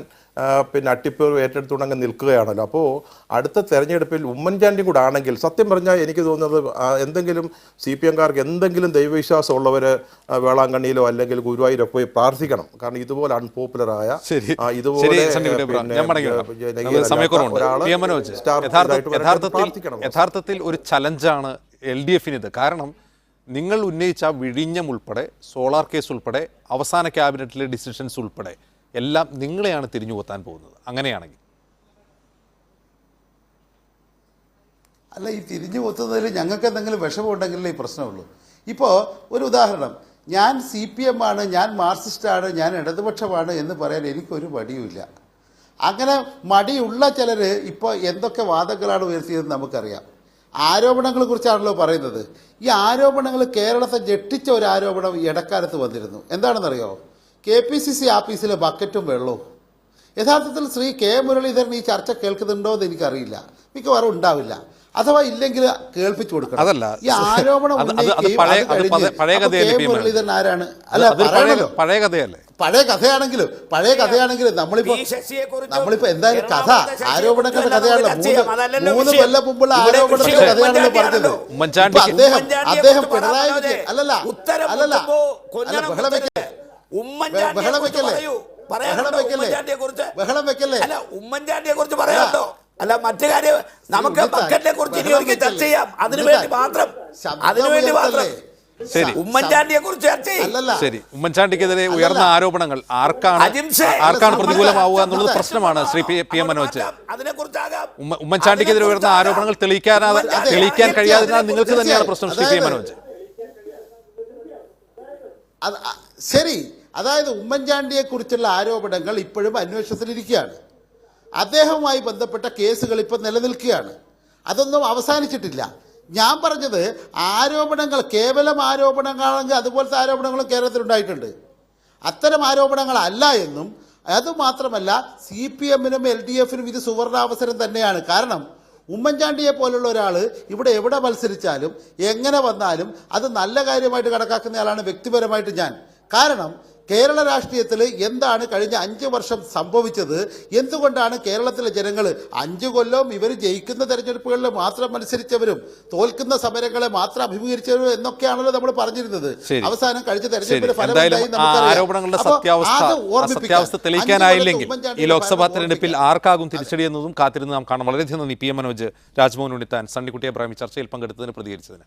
Speaker 3: പിന്നെ അട്ടിപ്പേർ ഏറ്റെടുത്തുകൊണ്ട് നിൽക്കുകയാണല്ലോ. അപ്പോൾ അടുത്ത തെരഞ്ഞെടുപ്പിൽ ഉമ്മൻചാണ്ടി കൂടെ ആണെങ്കിൽ സത്യം പറഞ്ഞാൽ എനിക്ക് തോന്നുന്നത് എന്തെങ്കിലും CPMകാർക്ക് എന്തെങ്കിലും ദൈവവിശ്വാസം ഉള്ളവർ വേളാങ്കണ്ണിയിലോ അല്ലെങ്കിൽ ഗുരുവായൂരോ പോയി പ്രാർത്ഥിക്കണം. കാരണം ഇതുപോലെ അൺപോപ്പുലറായ ഇതുപോലെ
Speaker 1: യഥാർത്ഥത്തിൽ ഒരു ചലഞ്ചാണ് LDFിനിത്. കാരണം നിങ്ങൾ ഉന്നയിച്ച വിഴിഞ്ഞം ഉൾപ്പെടെ സോളാർ കേസ് ഉൾപ്പെടെ അവസാന ക്യാബിനറ്റിലെ ഡിസിഷൻസ് ഉൾപ്പെടെ എല്ലാം നിങ്ങളെയാണ് തിരിഞ്ഞുകൊത്താൻ പോകുന്നത്. അങ്ങനെയാണെങ്കിൽ
Speaker 4: അല്ല, ഈ തിരിഞ്ഞു കൊത്തുന്നതിൽ ഞങ്ങൾക്ക് എന്തെങ്കിലും വിഷമമുണ്ടെങ്കിലേ ഈ പ്രശ്നമുള്ളൂ. ഇപ്പോൾ ഒരു ഉദാഹരണം, ഞാൻ CPM ആണ്, ഞാൻ മാർക്സിസ്റ്റാണ്, ഞാൻ ഇടതുപക്ഷമാണ് എന്ന് പറയാൻ എനിക്കൊരു മടിയുമില്ല. അങ്ങനെ മടിയുള്ള ചിലർ ഇപ്പോൾ എന്തൊക്കെ വാദങ്ങളാണ് ഉയർത്തിയതെന്ന് നമുക്കറിയാം. ആരോപണങ്ങളെ കുറിച്ചാണല്ലോ പറയുന്നത്. ഈ ആരോപണങ്ങൾ കേരളത്തെ ഞെട്ടിച്ച ഒരു ആരോപണം ഇടക്കാലത്ത് വന്നിരുന്നു. എന്താണെന്നറിയോ? KPCC ആഫീസിലെ ബക്കറ്റും വെള്ളവും. യഥാർത്ഥത്തിൽ ശ്രീ K മുരളീധരൻ ഈ ചർച്ച കേൾക്കുന്നുണ്ടോ എന്ന് എനിക്കറിയില്ല, മിക്കവാറും ഉണ്ടാവില്ല. അഥവാ ഇല്ലെങ്കിൽ കേൾപ്പിച്ചു കൊടുക്കണം. ഈ ആരോപണം മുരളീധരൻ ആരാണ്? അല്ല, പഴയ കഥയാണെങ്കിലും നമ്മളിപ്പോ എന്തായാലും കഥ ആരോപണങ്ങളുടെ കഥയാണല്ലോ. 3 കൊല്ലം മുമ്പുള്ള ആരോപണത്തിന്റെ കഥയാണല്ലോ പറഞ്ഞത്. അദ്ദേഹം പിണറായി വിജയൻ അല്ലല്ല ബഹളം വെക്കല്ലേ
Speaker 2: ഉമ്മൻചാണ്ടിയെ കുറിച്ച് പറയാട്ടോ. അല്ല, മറ്റു കാര്യം നമുക്ക് ബക്കറ്റിനെ കുറിച്ച് ചർച്ച ചെയ്യാം. അതിനുവേണ്ടി മാത്രം
Speaker 1: ശരി,
Speaker 2: ഉമ്മൻചാണ്ടിയെ കുറിച്ച് ചർച്ച ചെയ്യാം.
Speaker 1: ശരി, ഉമ്മൻചാണ്ടിക്കെതിരെ ഉയർന്ന ആരോപണങ്ങൾ ആർക്കാണ് പ്രതികൂലമാവുക എന്നുള്ളത് പ്രശ്നമാണ്. ശ്രീ PM മനോജ്, ഉമ്മൻചാണ്ടിക്കെതിരെ ഉയർന്ന ആരോപണങ്ങൾ തെളിയിക്കാൻ കഴിയാതിരുന്നാൽ നിങ്ങൾക്ക് തന്നെയാണ് പ്രശ്നം. ശ്രീ PM മനോജ്,
Speaker 4: ശരി, അതായത് ഉമ്മൻചാണ്ടിയെ കുറിച്ചുള്ള ആരോപണങ്ങൾ ഇപ്പോഴും അന്വേഷണത്തിലിരിക്കുകയാണ്. അദ്ദേഹവുമായി ബന്ധപ്പെട്ട കേസുകൾ ഇപ്പം നിലനിൽക്കുകയാണ്. അതൊന്നും അവസാനിച്ചിട്ടില്ല. ഞാൻ പറഞ്ഞത് ആരോപണങ്ങൾ കേവലം ആരോപണങ്ങളാണെങ്കിൽ അതുപോലത്തെ ആരോപണങ്ങളും കേരളത്തിലുണ്ടായിട്ടുണ്ട്. അത്തരം ആരോപണങ്ങളല്ല എന്നും, അതുമാത്രമല്ല CPMനും LDFനും ഇത് സുവർണാവസരം തന്നെയാണ്. കാരണം ഉമ്മൻചാണ്ടിയെ പോലുള്ള ഒരാൾ ഇവിടെ എവിടെ മത്സരിച്ചാലും എങ്ങനെ വന്നാലും അത് നല്ല കാര്യമായിട്ട് കണക്കാക്കുന്നയാളാണ് വ്യക്തിപരമായിട്ട് ഞാൻ. കാരണം കേരള രാഷ്ട്രീയത്തിൽ എന്താണ് കഴിഞ്ഞ 5 വർഷം സംഭവിച്ചത്? എന്തുകൊണ്ടാണ് കേരളത്തിലെ ജനങ്ങൾ 5 കൊല്ലവും ഇവർ ജയിക്കുന്ന തെരഞ്ഞെടുപ്പുകളിൽ മാത്രം മത്സരിച്ചവരും തോൽക്കുന്ന സമരങ്ങളെ മാത്രം അഭിമുഖീകരിച്ചവരും എന്നൊക്കെയാണല്ലോ നമ്മൾ പറഞ്ഞിരുന്നത്. അവസാനം കഴിഞ്ഞ തെരഞ്ഞെടുപ്പിൽ
Speaker 1: സത്യാവസ്ഥ തെളിയിക്കാനായില്ലെങ്കിൽ ഈ ലോക്സഭാ തെരഞ്ഞെടുപ്പിൽ ആർക്കാകും തിരിച്ചടിയെന്നതും കാത്തിരുന്ന് നാം കാണാം. വളരെയധികം നന്ദി PM മനോജ്, രാജ്മോഹൻ ഉണ്ണിത്താൻ, സണ്ണിക്കുട്ടി അബ്രാഹിം ചർച്ചയിൽ പങ്കെടുത്തതിന് പ്രതികരിച്ചതിന്.